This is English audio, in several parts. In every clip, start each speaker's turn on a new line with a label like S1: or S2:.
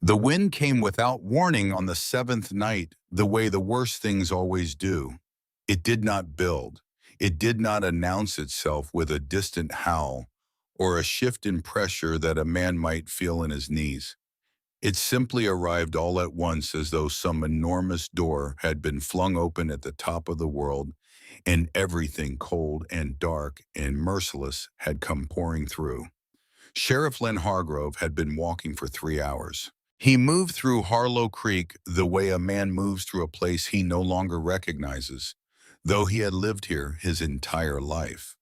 S1: The wind came without warning on the seventh night, the way the worst things always do. It did not build. It did not announce itself with a distant howl or a shift in pressure that a man might feel in his knees. It simply arrived all at once, as though some enormous door had been flung open at the top of the world, and everything cold and dark and merciless had come pouring through. Sheriff Len Hargrove had been walking for 3 hours. He moved through Harlow Creek the way a man moves through a place he no longer recognizes, though he had lived here his entire life.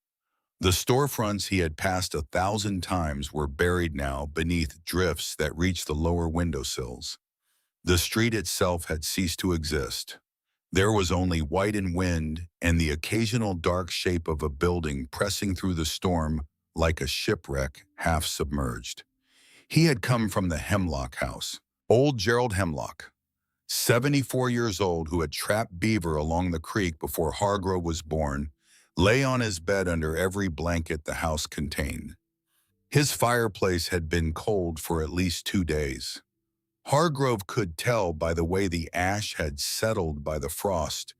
S1: The storefronts he had passed 1,000 times were buried now beneath drifts that reached the lower windowsills. The street itself had ceased to exist. There was only white and wind and the occasional dark shape of a building pressing through the storm like a shipwreck half submerged. He had come from the Hemlock House. Old Gerald Hemlock, 74 years old, who had trapped beaver along the creek before Hargrove was born, lay on his bed under every blanket the house contained. His fireplace had been cold for at least 2 days. Hargrove could tell by the way the ash had settled by the frost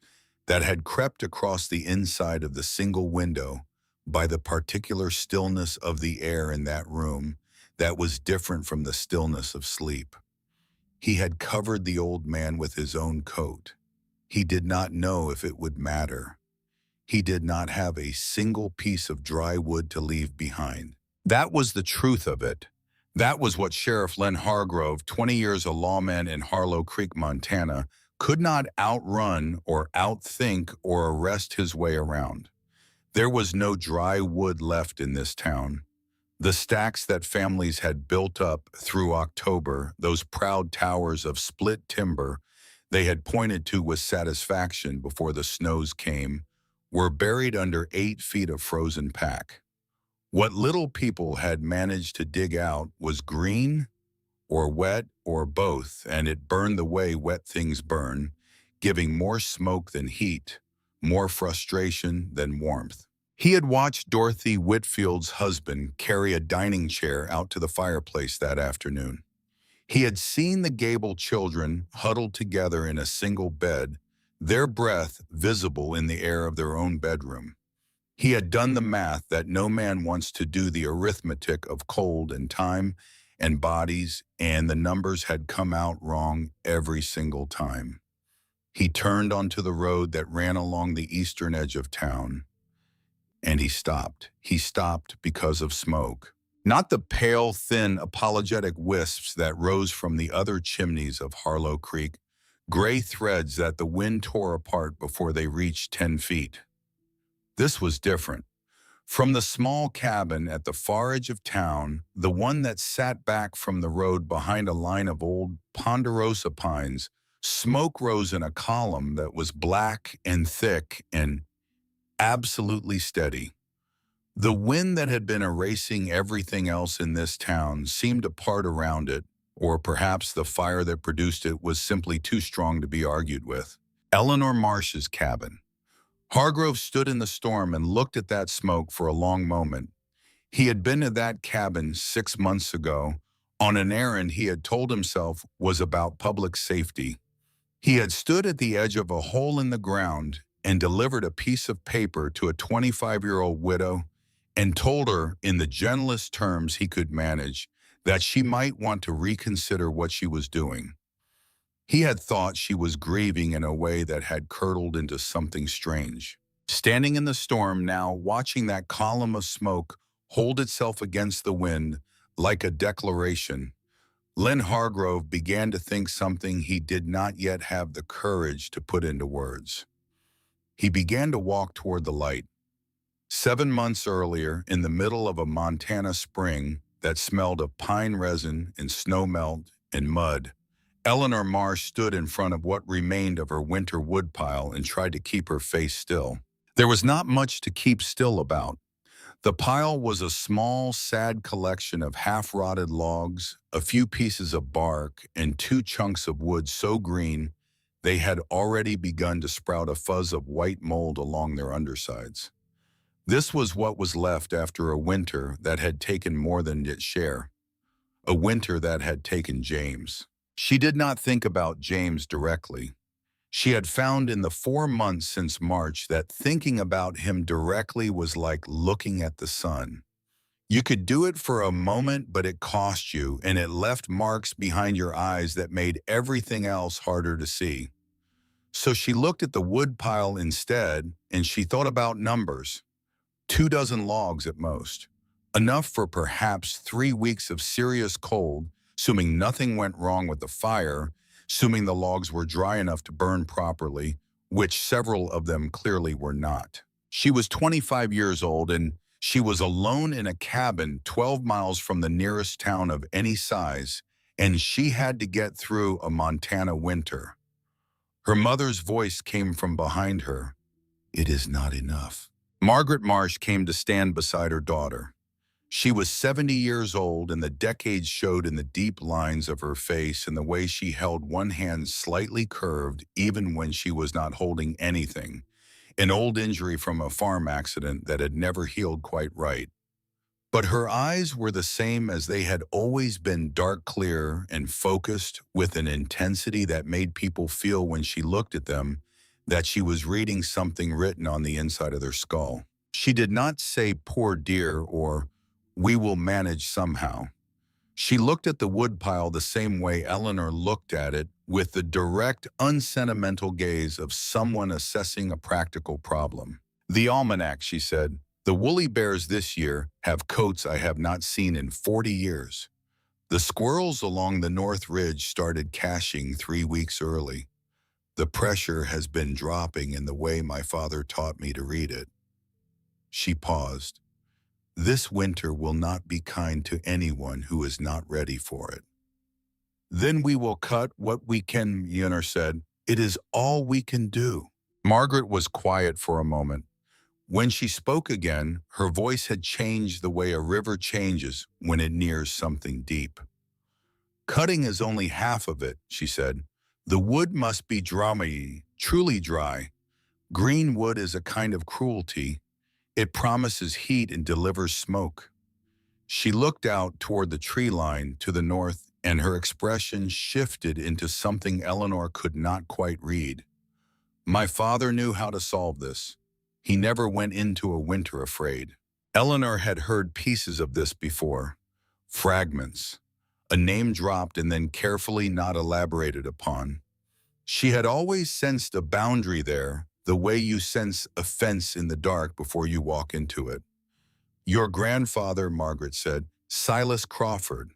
S1: that had crept across the inside of the single window, by the particular stillness of the air in that room that was different from the stillness of sleep. He had covered the old man with his own coat. He did not know if it would matter. He did not have a single piece of dry wood to leave behind. That was the truth of it. That was what Sheriff Len Hargrove, 20 years a lawman in Harlow Creek, Montana, could not outrun or outthink or arrest his way around. There was no dry wood left in this town. The stacks that families had built up through October, those proud towers of split timber they had pointed to with satisfaction before the snows came, were buried under 8 feet of frozen pack. What little people had managed to dig out was green or wet or both, and it burned the way wet things burn, giving more smoke than heat, more frustration than warmth. He had watched Dorothy Whitfield's husband carry a dining chair out to the fireplace that afternoon. He had seen the Gable children huddled together in a single bed, their breath visible in the air of their own bedroom. He had done the math that no man wants to do, the arithmetic of cold and time and bodies, and the numbers had come out wrong every single time. He turned onto the road that ran along the eastern edge of town, and he stopped. He stopped because of smoke. Not the pale, thin, apologetic wisps that rose from the other chimneys of Harlow Creek, gray threads that the wind tore apart before they reached 10 feet. This was different. From the small cabin at the far edge of town, the one that sat back from the road behind a line of old ponderosa pines, smoke rose in a column that was black and thick and absolutely steady. The wind that had been erasing everything else in this town seemed to part around it, or perhaps the fire that produced it was simply too strong to be argued with. Eleanor Marsh's cabin. Hargrove stood in the storm and looked at that smoke for a long moment. He had been to that cabin 6 months ago on an errand he had told himself was about public safety. He had stood at the edge of a hole in the ground and delivered a piece of paper to a 25-year-old widow and told her in the gentlest terms he could manage that she might want to reconsider what she was doing. He had thought she was grieving in a way that had curdled into something strange. Standing in the storm now, watching that column of smoke hold itself against the wind like a declaration, Len Hargrove began to think something he did not yet have the courage to put into words. He began to walk toward the light. 7 months earlier, in the middle of a Montana spring that smelled of pine resin and snow melt and mud, Eleanor Marsh stood in front of what remained of her winter woodpile and tried to keep her face still. There was not much to keep still about. The pile was a small, sad collection of half-rotted logs, a few pieces of bark, and 2 chunks of wood so green they had already begun to sprout a fuzz of white mold along their undersides. This was what was left after a winter that had taken more than its share, a winter that had taken James. She did not think about James directly. She had found in the 4 months since March that thinking about him directly was like looking at the sun. You could do it for a moment, but it cost you, and it left marks behind your eyes that made everything else harder to see. So she looked at the wood pile instead, and she thought about numbers. 2 dozen logs at most. Enough for perhaps 3 weeks of serious cold, assuming nothing went wrong with the fire, assuming the logs were dry enough to burn properly, which several of them clearly were not. She was 25 years old, and she was alone in a cabin 12 miles from the nearest town of any size, and she had to get through a Montana winter. Her mother's voice came from behind her. "It is not enough." Margaret Marsh came to stand beside her daughter. She was 70 years old, and the decades showed in the deep lines of her face and the way she held one hand slightly curved even when she was not holding anything, an old injury from a farm accident that had never healed quite right. But her eyes were the same as they had always been, dark clear and focused with an intensity that made people feel when she looked at them that she was reading something written on the inside of their skull. She did not say "poor dear" or "we will manage somehow." She looked at the woodpile the same way Eleanor looked at it, with the direct, unsentimental gaze of someone assessing a practical problem. "The almanac," she said. "The woolly bears this year have coats I have not seen in 40 years. The squirrels along the North Ridge started caching 3 weeks early. The pressure has been dropping in the way my father taught me to read it." She paused. "This winter will not be kind to anyone who is not ready for it." "Then we will cut what we can," Eleanor said. "It is all we can do." Margaret was quiet for a moment. When she spoke again, her voice had changed the way a river changes when it nears something deep. "Cutting is only half of it," she said. "The wood must be dry, truly dry. Green wood is a kind of cruelty. It promises heat and delivers smoke." She looked out toward the tree line to the north, and her expression shifted into something Eleanor could not quite read. "My father knew how to solve this. He never went into a winter afraid." Eleanor had heard pieces of this before. Fragments. A name dropped and then carefully not elaborated upon. She had always sensed a boundary there, the way you sense a fence in the dark before you walk into it. "Your grandfather," Margaret said, "Silas Crawford."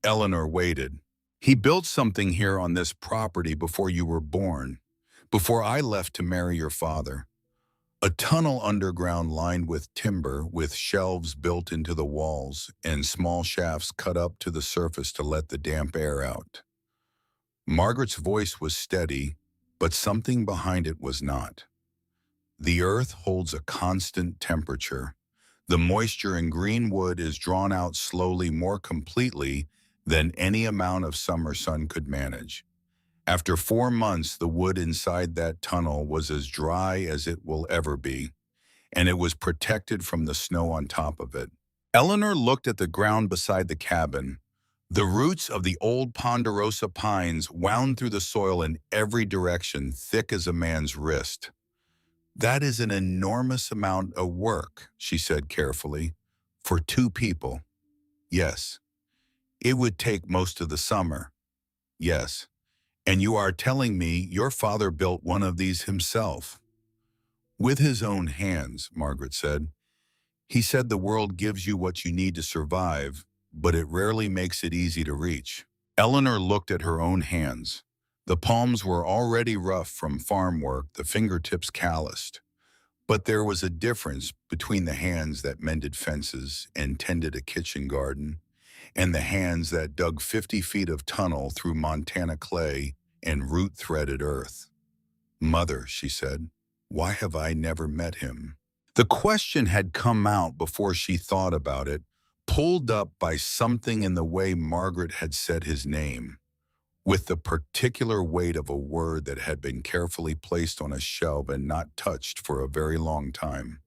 S1: Eleanor waited. "He built something here on this property before you were born, before I left to marry your father. A tunnel underground lined with timber, with shelves built into the walls and small shafts cut up to the surface to let the damp air out." Margaret's voice was steady, but something behind it was not. "The earth holds a constant temperature. The moisture in green wood is drawn out slowly, more completely than any amount of summer sun could manage. After 4 months, the wood inside that tunnel was as dry as it will ever be, and it was protected from the snow on top of it." Eleanor looked at the ground beside the cabin. The roots of the old ponderosa pines wound through the soil in every direction, thick as a man's wrist. "That is an enormous amount of work," she said carefully. "For 2 people. Yes. It would take most of the summer. Yes. And you are telling me your father built one of these himself?" "With his own hands," Margaret said. "He said the world gives you what you need to survive, but it rarely makes it easy to reach." Eleanor looked at her own hands. The palms were already rough from farm work, the fingertips calloused. But there was a difference between the hands that mended fences and tended a kitchen garden, and the hands that dug 50 feet of tunnel through Montana clay and root-threaded earth. "Mother," she said, "why have I never met him?" The question had come out before she thought about it, pulled up by something in the way Margaret had said his name, with the particular weight of a word that had been carefully placed on a shelf and not touched for a very long time.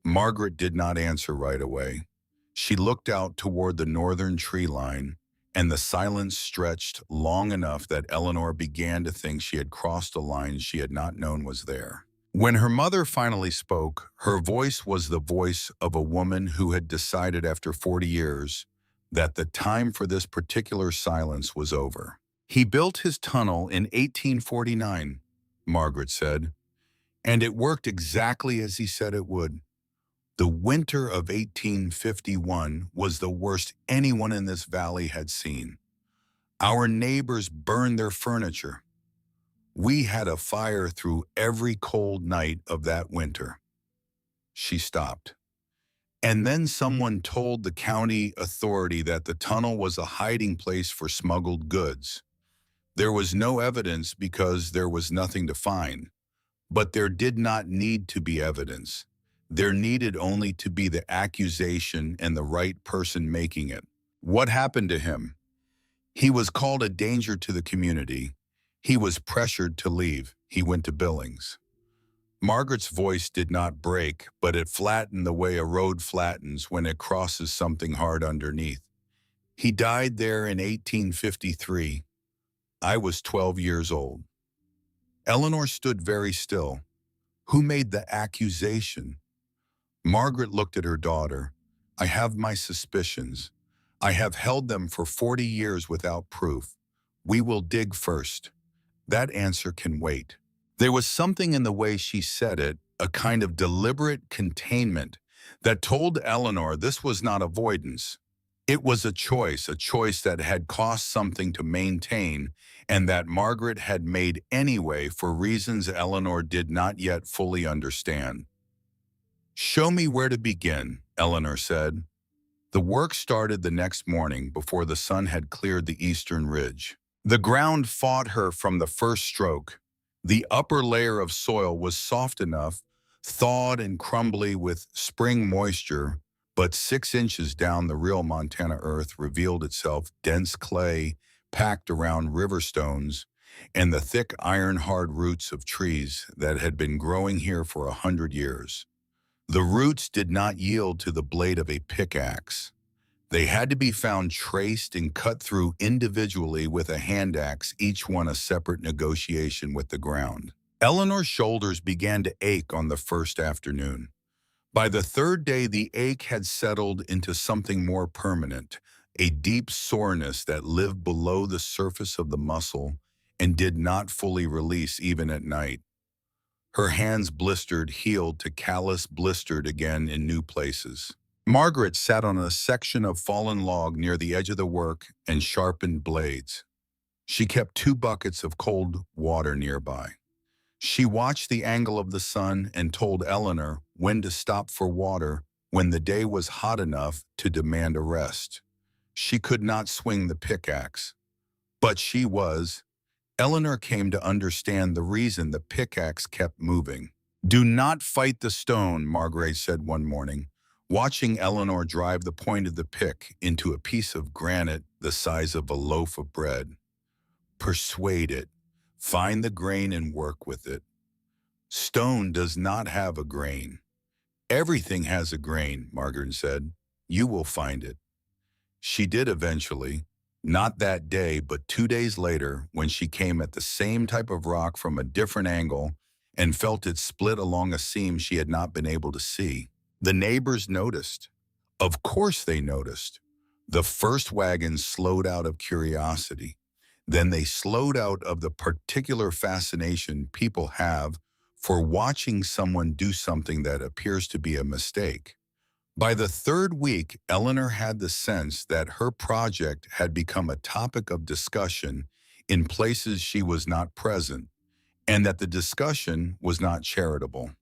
S1: Margaret did not answer right away. She looked out toward the northern tree line, and the silence stretched long enough that Eleanor began to think she had crossed a line she had not known was there. When her mother finally spoke, her voice was the voice of a woman who had decided after 40 years that the time for this particular silence was over. "He built his tunnel in 1849, Margaret said, and it worked exactly as he said it would. The winter of 1851 was the worst anyone in this valley had seen. Our neighbors burned their furniture. We had a fire through every cold night of that winter." She stopped. "And then someone told the county authority that the tunnel was a hiding place for smuggled goods. There was no evidence because there was nothing to find. But there did not need to be evidence. There needed only to be the accusation and the right person making it." What happened to him? "He was called a danger to the community. He was pressured to leave. He went to Billings." Margaret's voice did not break, but it flattened the way a road flattens when it crosses something hard underneath. "He died there in 1853. I was 12 years old." Eleanor stood very still. Who made the accusation? Margaret looked at her daughter. "I have my suspicions. I have held them for 40 years without proof. We will dig first. That answer can wait." There was something in the way she said it, a kind of deliberate containment, that told Eleanor this was not avoidance. It was a choice that had cost something to maintain, and that Margaret had made anyway for reasons Eleanor did not yet fully understand. "Show me where to begin," Eleanor said. The work started the next morning before the sun had cleared the eastern ridge. The ground fought her from the first stroke. The upper layer of soil was soft enough, thawed and crumbly with spring moisture, but 6 inches down the real Montana earth revealed itself dense clay packed around river stones and the thick iron-hard roots of trees that had been growing here for 100 years. The roots did not yield to the blade of a pickaxe. They had to be found traced and cut through individually with a hand axe, each one a separate negotiation with the ground. Eleanor's shoulders began to ache on the first afternoon. By the third day, the ache had settled into something more permanent, a deep soreness that lived below the surface of the muscle and did not fully release even at night. Her hands blistered, healed to callous, blistered again in new places. Margaret sat on a section of fallen log near the edge of the work and sharpened blades. She kept 2 buckets of cold water nearby. She watched the angle of the sun and told Eleanor when to stop for water when the day was hot enough to demand a rest. She could not swing the pickaxe, but she was. Eleanor came to understand the reason the pickaxe kept moving. "Do not fight the stone," Margaret said one morning, watching Eleanor drive the point of the pick into a piece of granite the size of a loaf of bread. "Persuade it. Find the grain and work with it. Stone does not have a grain." "Everything has a grain," Margaret said. "You will find it." She did eventually. Not that day, but 2 days later, when she came at the same type of rock from a different angle and felt it split along a seam she had not been able to see. The neighbors noticed. Of course they noticed. The first wagon slowed out of curiosity. Then they slowed out of the particular fascination people have for watching someone do something that appears to be a mistake. By the third week, Eleanor had the sense that her project had become a topic of discussion in places she was not present, and that the discussion was not charitable.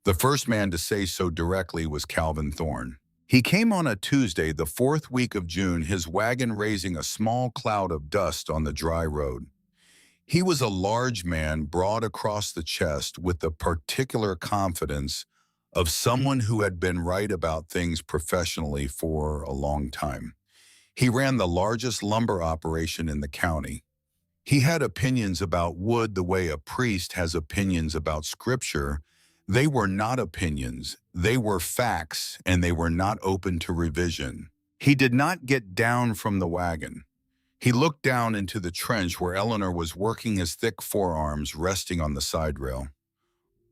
S1: The first man to say so directly was Calvin Thorne. He came on a Tuesday, the 4th week of June, his wagon raising a small cloud of dust on the dry road. He was a large man, broad across the chest, with the particular confidence of someone who had been right about things professionally for a long time. He ran the largest lumber operation in the county. He had opinions about wood the way a priest has opinions about scripture. They were not opinions, they were facts, and they were not open to revision. He did not get down from the wagon. He looked down into the trench where Eleanor was working, his thick forearms resting on the side rail.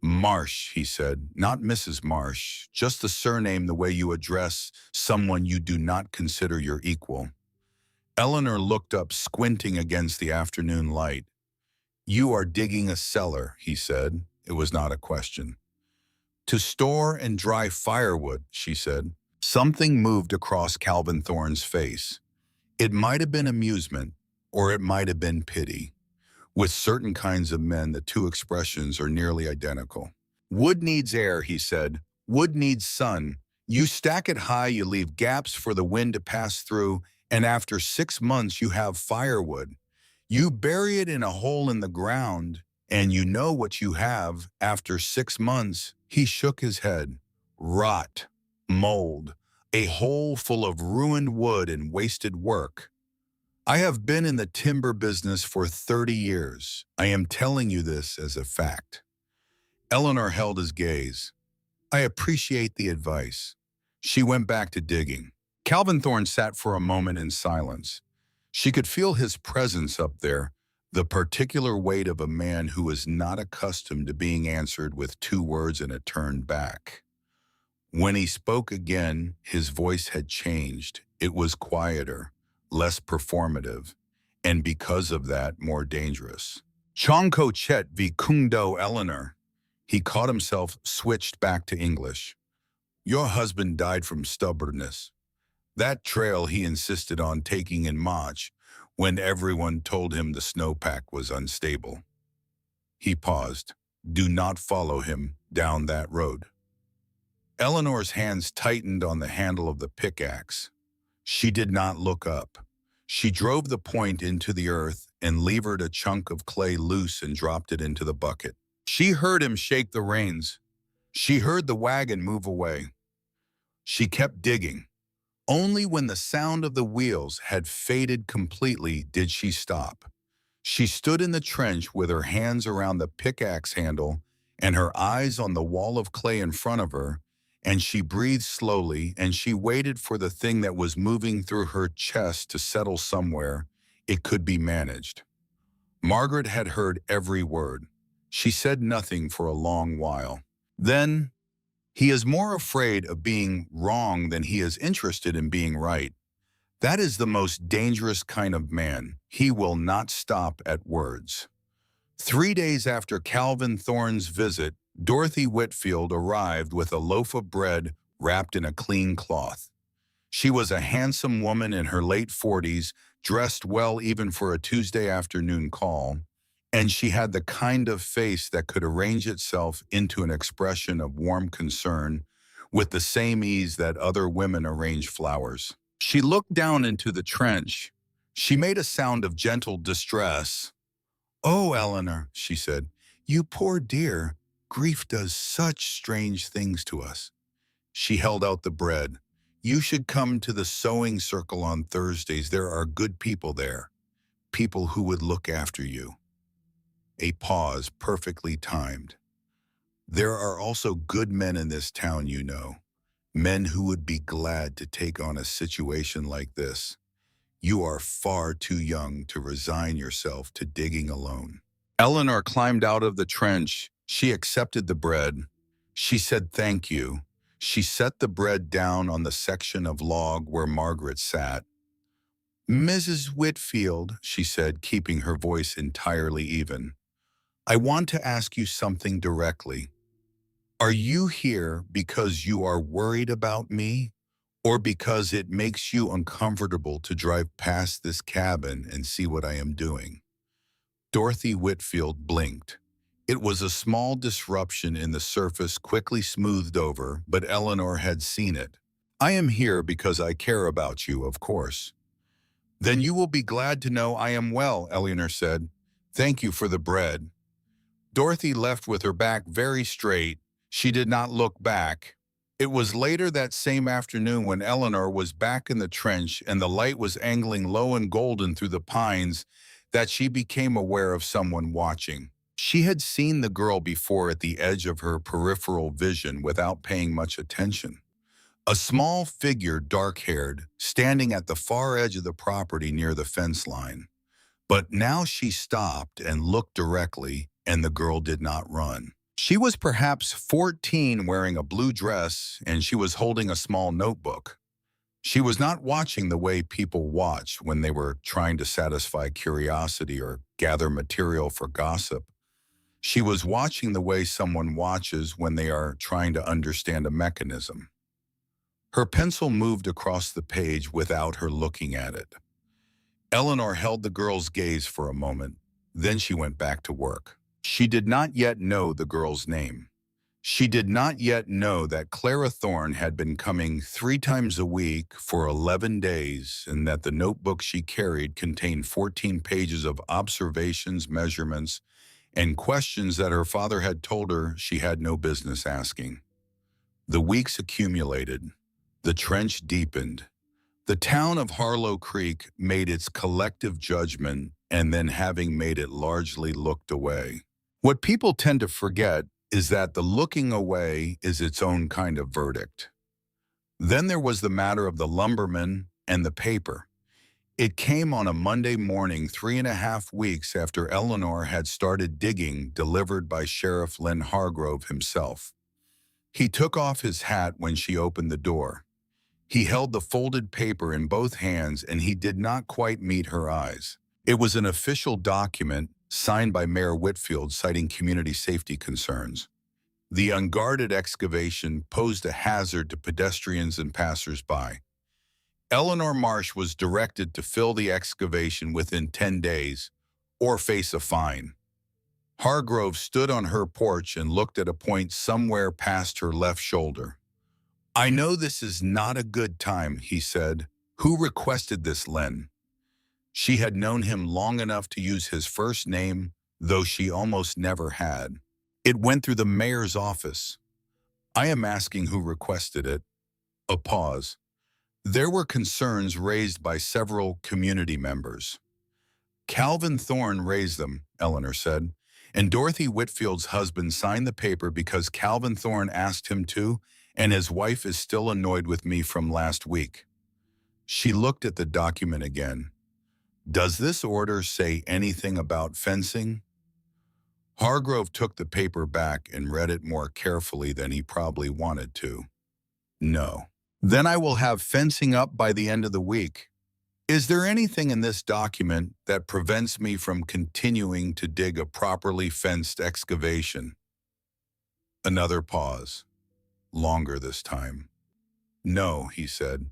S1: Marsh, he said, not Mrs. Marsh, just the surname, the way you address someone you do not consider your equal. Eleanor looked up, squinting against the afternoon light. You are digging a cellar, he said. It was not a question. To store and dry firewood, she said. Something moved across Calvin Thorne's face. It might have been amusement, or it might have been pity. With certain kinds of men, the two expressions are nearly identical. Wood needs air, he said. Wood needs sun. You stack it high, you leave gaps for the wind to pass through, and after 6 months you have firewood. You bury it in a hole in the ground, and you know what you have after 6 months. He shook his head. Rot, mold, a hole full of ruined wood and wasted work. I have been in the timber business for 30 years. I am telling you this as a fact. Eleanor held his gaze. I appreciate the advice. She went back to digging. Calvin Thorne sat for a moment in silence. She could feel his presence up there, the particular weight of a man who was not accustomed to being answered with 2 words and a turn back. When he spoke again, his voice had changed. It was quieter, less performative, and because of that, more dangerous. Chongko Chet v. Kungdo Eleanor. He caught himself, switched back to English. Your husband died from stubbornness. That trail he insisted on taking in March, when everyone told him the snowpack was unstable. He paused. Do not follow him down that road. Eleanor's hands tightened on the handle of the pickaxe. She did not look up. She drove the point into the earth and levered a chunk of clay loose and dropped it into the bucket. She heard him shake the reins. She heard the wagon move away. She kept digging. Only when the sound of the wheels had faded completely did she stop. She stood in the trench with her hands around the pickaxe handle and her eyes on the wall of clay in front of her, and she breathed slowly, and she waited for the thing that was moving through her chest to settle somewhere. It could be managed. Margaret had heard every word. She said nothing for a long while. Then, he is more afraid of being wrong than he is interested in being right. That is the most dangerous kind of man. He will not stop at words. 3 days after Calvin Thorne's visit, Dorothy Whitfield arrived with a loaf of bread wrapped in a clean cloth. She was a handsome woman in her late 40s, dressed well even for a Tuesday afternoon call, and she had the kind of face that could arrange itself into an expression of warm concern with the same ease that other women arrange flowers. She looked down into the trench. She made a sound of gentle distress. Oh, Eleanor, she said, you poor dear. Grief does such strange things to us. She held out the bread. You should come to the sewing circle on Thursdays. There are good people there, people who would look after you. A pause, perfectly timed. There are also good men in this town, you know, men who would be glad to take on a situation like this. You are far too young to resign yourself to digging alone. Eleanor climbed out of the trench. She accepted the bread. She said thank you. She set the bread down on the section of log where Margaret sat. Mrs. Whitfield, she said, keeping her voice entirely even, I want to ask you something directly. Are you here because you are worried about me, or because it makes you uncomfortable to drive past this cabin and see what I am doing? Dorothy Whitfield blinked. It was a small disruption in the surface, quickly smoothed over, but Eleanor had seen it. I am here because I care about you, of course. Then you will be glad to know I am well, Eleanor said. Thank you for the bread. Dorothy left with her back very straight. She did not look back. It was later that same afternoon when Eleanor was back in the trench and the light was angling low and golden through the pines that she became aware of someone watching. She had seen the girl before at the edge of her peripheral vision without paying much attention. A small figure, dark-haired, standing at the far edge of the property near the fence line. But now she stopped and looked directly, and the girl did not run. She was perhaps 14, wearing a blue dress, and she was holding a small notebook. She was not watching the way people watch when they were trying to satisfy curiosity or gather material for gossip. She was watching the way someone watches when they are trying to understand a mechanism. Her pencil moved across the page without her looking at it. Eleanor held the girl's gaze for a moment, then she went back to work. She did not yet know the girl's name. She did not yet know that Clara Thorne had been coming 3 times a week for 11 days and that the notebook she carried contained 14 pages of observations, measurements, and questions that her father had told her she had no business asking. The weeks accumulated. The trench deepened. The town of Harlow Creek made its collective judgment, and then having made it largely looked away. What people tend to forget is that the looking away is its own kind of verdict. Then there was the matter of the lumberman and the paper. It came on a Monday morning 3.5 weeks after Eleanor had started digging, delivered by Sheriff Len Hargrove himself. He took off his hat when she opened the door. He held the folded paper in both hands, and he did not quite meet her eyes. It was an official document signed by Mayor Whitfield citing community safety concerns. The unguarded excavation posed a hazard to pedestrians and passers-by. Eleanor Marsh was directed to fill the excavation within 10 days or face a fine. Hargrove stood on her porch and looked at a point somewhere past her left shoulder. "I know this is not a good time," he said. "Who requested this, Len?" She had known him long enough to use his first name, though she almost never had. "It went through the mayor's office." "I am asking who requested it." A pause. "There were concerns raised by several community members." "Calvin Thorne raised them," Eleanor said, "and Dorothy Whitfield's husband signed the paper because Calvin Thorne asked him to, and his wife is still annoyed with me from last week." She looked at the document again. "Does this order say anything about fencing?" Hargrove took the paper back and read it more carefully than he probably wanted to. "No." "Then I will have fencing up by the end of the week. Is there anything in this document that prevents me from continuing to dig a properly fenced excavation?" Another pause. Longer this time. "No," he said,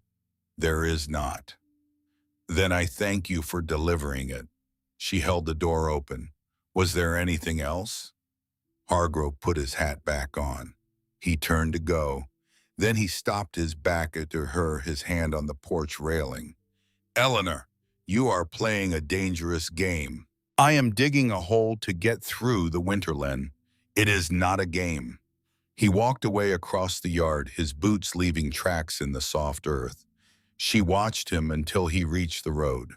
S1: "there is not." "Then I thank you for delivering it." She held the door open. "Was there anything else?" Hargrove put his hat back on. He turned to go. Then he stopped his back to her, his hand on the porch railing. "Eleanor, you are playing a dangerous game. I am digging a hole to get through the winter, Len. It is not a game." He walked away across the yard, his boots leaving tracks in the soft earth. She watched him until he reached the road.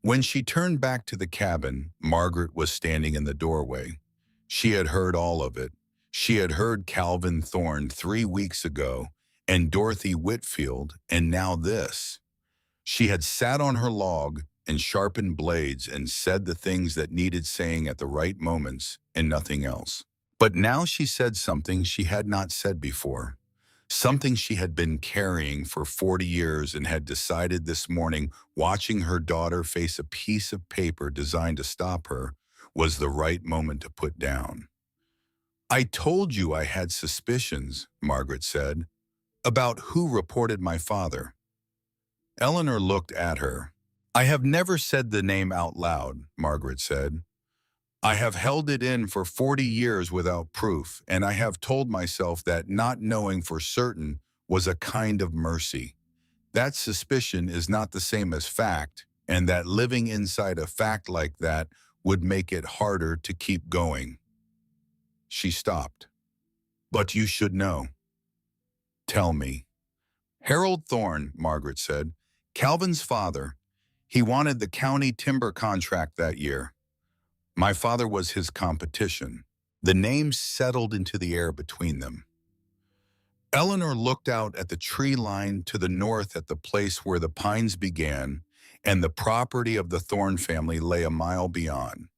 S1: When she turned back to the cabin, Margaret was standing in the doorway. She had heard all of it. She had heard Calvin Thorne 3 weeks ago, and Dorothy Whitfield, and now this. She had sat on her log and sharpened blades and said the things that needed saying at the right moments and nothing else. But now she said something she had not said before. Something she had been carrying for 40 years and had decided this morning, watching her daughter face a piece of paper designed to stop her, was the right moment to put down. "I told you I had suspicions," Margaret said, "about who reported my father." Eleanor looked at her. "I have never said the name out loud," Margaret said. "I have held it in for 40 years without proof, and I have told myself that not knowing for certain was a kind of mercy. That suspicion is not the same as fact, and that living inside a fact like that would make it harder to keep going." She stopped. "But you should know." "Tell me." "Harold Thorne," Margaret said. "Calvin's father. He wanted the county timber contract that year. My father was his competition." The names settled into the air between them. Eleanor looked out at the tree line to the north at the place where the pines began, and the property of the Thorne family lay a mile beyond.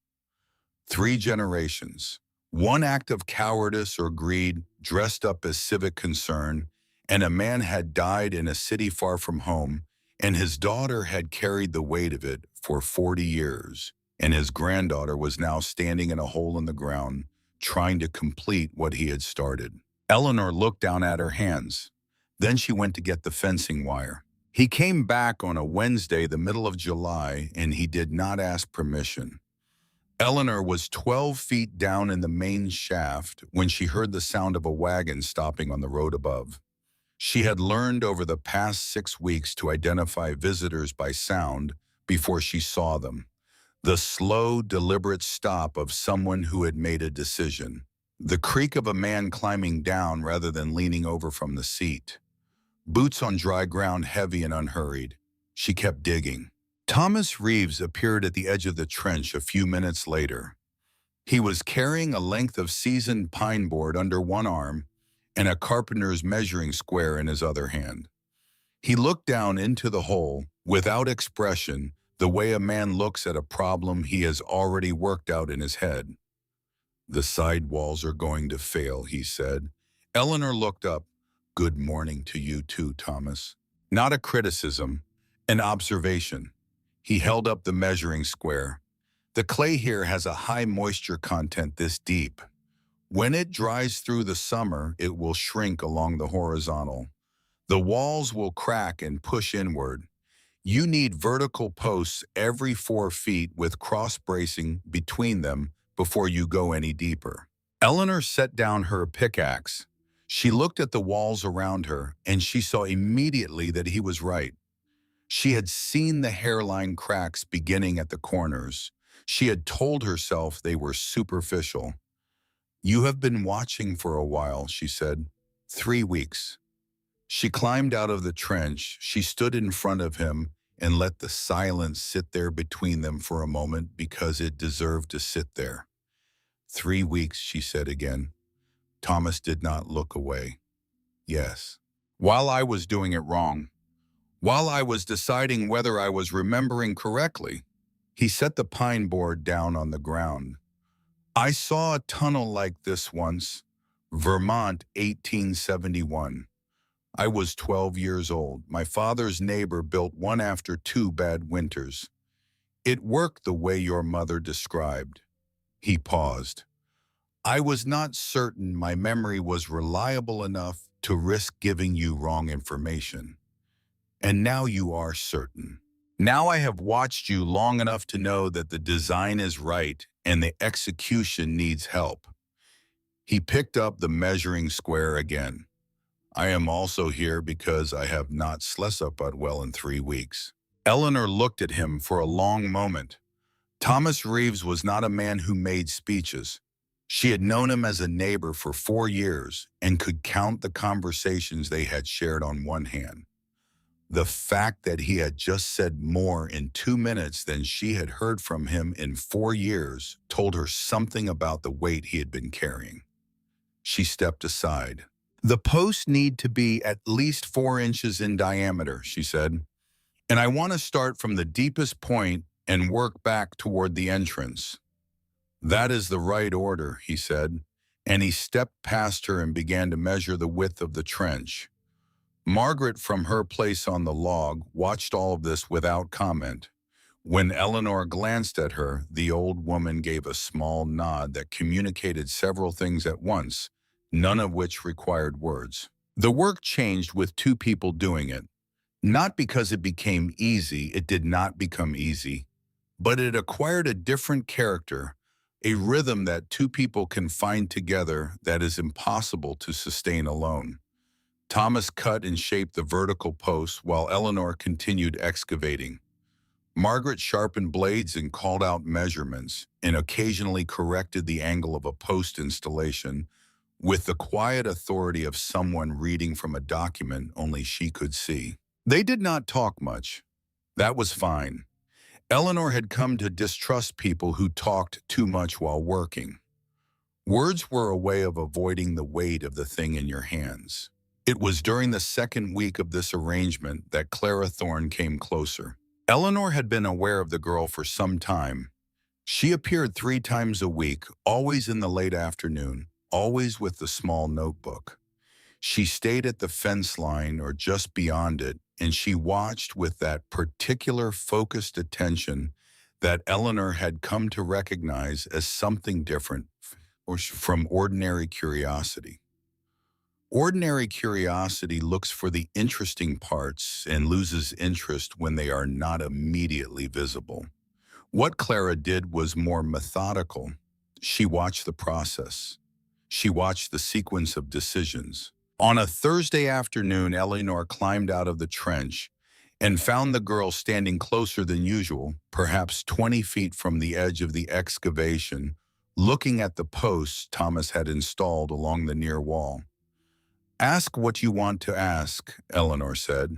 S1: 3 generations. One act of cowardice or greed dressed up as civic concern, and a man had died in a city far from home, and his daughter had carried the weight of it for 40 years, and his granddaughter was now standing in a hole in the ground, trying to complete what he had started. Eleanor looked down at her hands. Then she went to get the fencing wire. He came back on a Wednesday, the middle of July, and he did not ask permission. Eleanor was 12 feet down in the main shaft when she heard the sound of a wagon stopping on the road above. She had learned over the past 6 weeks to identify visitors by sound before she saw them. The slow, deliberate stop of someone who had made a decision. The creak of a man climbing down rather than leaning over from the seat. Boots on dry ground, heavy and unhurried. She kept digging. Thomas Reeves appeared at the edge of the trench a few minutes later. He was carrying a length of seasoned pine board under one arm and a carpenter's measuring square in his other hand. He looked down into the hole without expression, the way a man looks at a problem he has already worked out in his head. "The side walls are going to fail," he said. Eleanor looked up. "Good morning to you too, Thomas." Not a criticism, an observation. He held up the measuring square. "The clay here has a high moisture content this deep. When it dries through the summer, it will shrink along the horizontal. The walls will crack and push inward. You need vertical posts every 4 feet with cross bracing between them before you go any deeper." Eleanor set down her pickaxe. She looked at the walls around her, and she saw immediately that he was right. She had seen the hairline cracks beginning at the corners. She had told herself they were superficial. "You have been watching for a while," she said. 3 weeks. She climbed out of the trench. She stood in front of him and let the silence sit there between them for a moment because it deserved to sit there. 3 weeks, she said again. Thomas did not look away. "Yes. While I was doing it wrong. While I was deciding whether I was remembering correctly." He set the pine board down on the ground. "I saw a tunnel like this once. Vermont, 1871. I was 12 years old. My father's neighbor built one after 2 bad winters. It worked the way your mother described." He paused. "I was not certain my memory was reliable enough to risk giving you wrong information. And now you are certain. Now I have watched you long enough to know that the design is right and the execution needs help." He picked up the measuring square again. "I am also here because I have not slept up well in 3 weeks." Eleanor looked at him for a long moment. Thomas Reeves was not a man who made speeches. She had known him as a neighbor for 4 years and could count the conversations they had shared on one hand. The fact that he had just said more in 2 minutes than she had heard from him in 4 years told her something about the weight he had been carrying. She stepped aside. "The posts need to be at least 4 inches in diameter," she said. "And I want to start from the deepest point and work back toward the entrance." "That is the right order," he said, and he stepped past her and began to measure the width of the trench. Margaret, from her place on the log, watched all of this without comment. When Eleanor glanced at her, the old woman gave a small nod that communicated several things at once, none of which required words. The work changed with 2 people doing it. Not because it became easy, it did not become easy, but it acquired a different character, a rhythm that 2 people can find together that is impossible to sustain alone. Thomas cut and shaped the vertical posts while Eleanor continued excavating. Margaret sharpened blades and called out measurements and occasionally corrected the angle of a post installation with the quiet authority of someone reading from a document only she could see. They did not talk much. That was fine. Eleanor had come to distrust people who talked too much while working. Words were a way of avoiding the weight of the thing in your hands. It was during the second week of this arrangement that Clara Thorne came closer. Eleanor had been aware of the girl for some time. She appeared 3 times a week, always in the late afternoon, always with the small notebook. She stayed at the fence line or just beyond it, and she watched with that particular focused attention that Eleanor had come to recognize as something different or from ordinary curiosity. Ordinary curiosity looks for the interesting parts and loses interest when they are not immediately visible. What Clara did was more methodical. She watched the process. She watched the sequence of decisions. On a Thursday afternoon, Eleanor climbed out of the trench and found the girl standing closer than usual, perhaps 20 feet from the edge of the excavation, looking at the posts Thomas had installed along the near wall. "Ask what you want to ask," Eleanor said.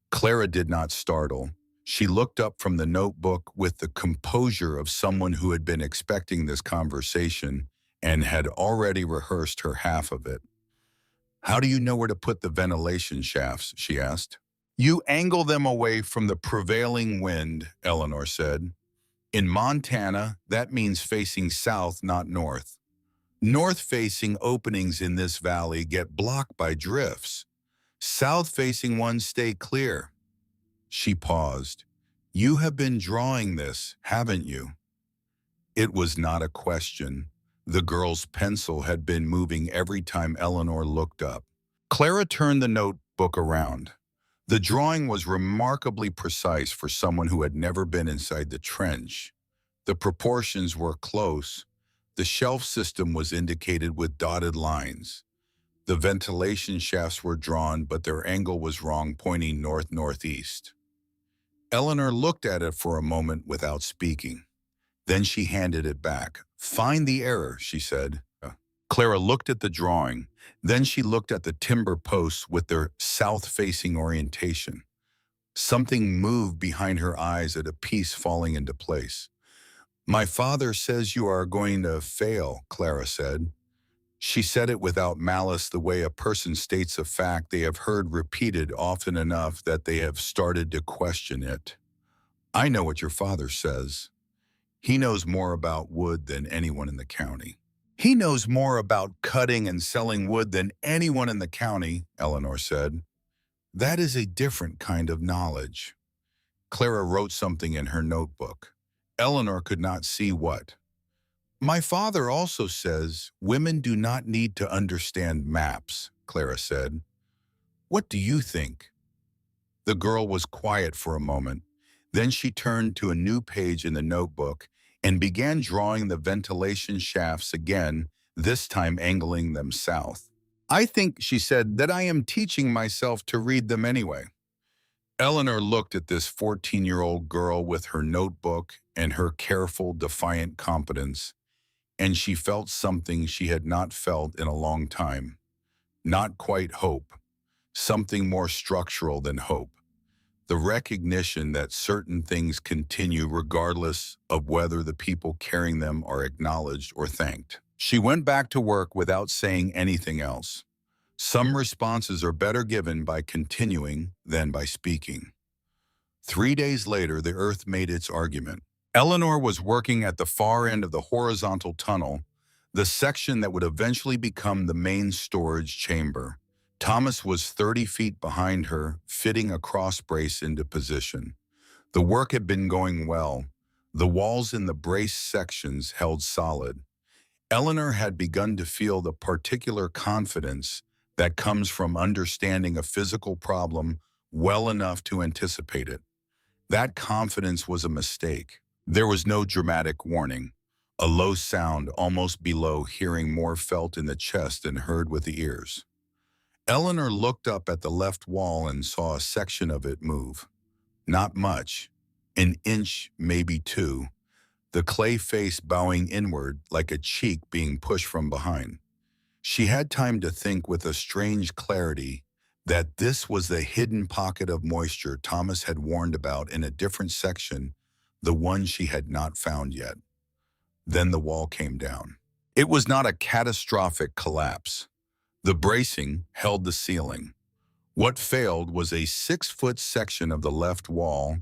S1: Clara did not startle. She looked up from the notebook with the composure of someone who had been expecting this conversation and had already rehearsed her half of it. "How do you know where to put the ventilation shafts?" she asked. "You angle them away from the prevailing wind," Eleanor said. "In Montana, that means facing south, not north. North-facing openings in this valley get blocked by drifts. South-facing ones stay clear." She paused. "You have been drawing this, haven't you?" It was not a question. The girl's pencil had been moving every time Eleanor looked up. Clara turned the notebook around. The drawing was remarkably precise for someone who had never been inside the trench. The proportions were close. The shelf system was indicated with dotted lines. The ventilation shafts were drawn, but their angle was wrong, pointing north-northeast. Eleanor looked at it for a moment without speaking. Then she handed it back. "Find the error," she said. Clara looked at the drawing. Then she looked at the timber posts with their south-facing orientation. Something moved behind her eyes at a piece falling into place. "My father says you are going to fail," Clara said. She said it without malice, the way a person states a fact they have heard repeated often enough that they have started to question it. "I know what your father says. He knows more about wood than anyone in the county." "He knows more about cutting and selling wood than anyone in the county," Eleanor said. "That is a different kind of knowledge." Clara wrote something in her notebook. Eleanor could not see what. "My father also says women do not need to understand maps," Clara said. "What do you think?" The girl was quiet for a moment. Then she turned to a new page in the notebook and began drawing the ventilation shafts again, this time angling them south. "I think," she said, "that I am teaching myself to read them anyway." Eleanor looked at this 14-year-old girl with her notebook and her careful, defiant competence, and she felt something she had not felt in a long time. Not quite hope, something more structural than hope. The recognition that certain things continue regardless of whether the people carrying them are acknowledged or thanked. She went back to work without saying anything else. Some responses are better given by continuing than by speaking. 3 days later, the earth made its argument. Eleanor was working at the far end of the horizontal tunnel, the section that would eventually become the main storage chamber. Thomas was 30 feet behind her, fitting a cross brace into position. The work had been going well. The walls in the brace sections held solid. Eleanor had begun to feel the particular confidence that comes from understanding a physical problem well enough to anticipate it. That confidence was a mistake. There was no dramatic warning. A low sound almost below hearing more felt in the chest than heard with the ears. Eleanor looked up at the left wall and saw a section of it move. Not much, an inch, maybe two, the clay face bowing inward like a cheek being pushed from behind. She had time to think with a strange clarity that this was the hidden pocket of moisture Thomas had warned about in a different section, the one she had not found yet. Then the wall came down. It was not a catastrophic collapse. The bracing held the ceiling. What failed was a 6-foot section of the left wall,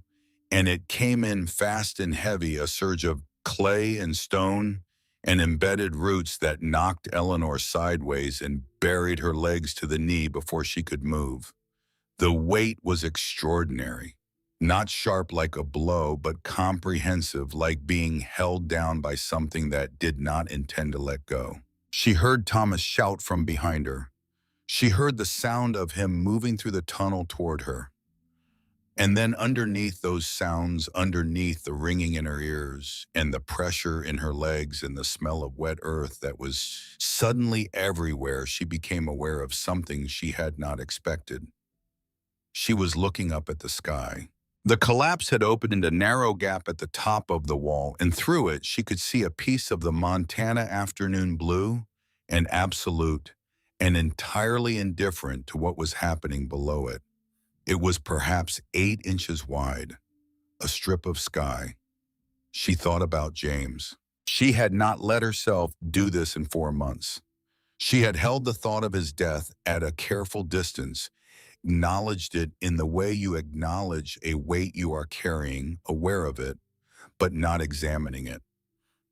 S1: and it came in fast and heavy, a surge of clay and stone and embedded roots that knocked Eleanor sideways and buried her legs to the knee before she could move. The weight was extraordinary, not sharp like a blow, but comprehensive, like being held down by something that did not intend to let go. She heard Thomas shout from behind her. She heard the sound of him moving through the tunnel toward her. And then underneath those sounds, underneath the ringing in her ears and the pressure in her legs and the smell of wet earth that was suddenly everywhere, she became aware of something she had not expected. She was looking up at the sky. The collapse had opened a narrow gap at the top of the wall, and through it she could see a piece of the Montana afternoon blue, and absolute and entirely indifferent to what was happening below it. It was perhaps 8 inches wide, a strip of sky. She thought about James. She had not let herself do this in 4 months. She had held the thought of his death at a careful distance, acknowledged it in the way you acknowledge a weight you are carrying, aware of it, but not examining it.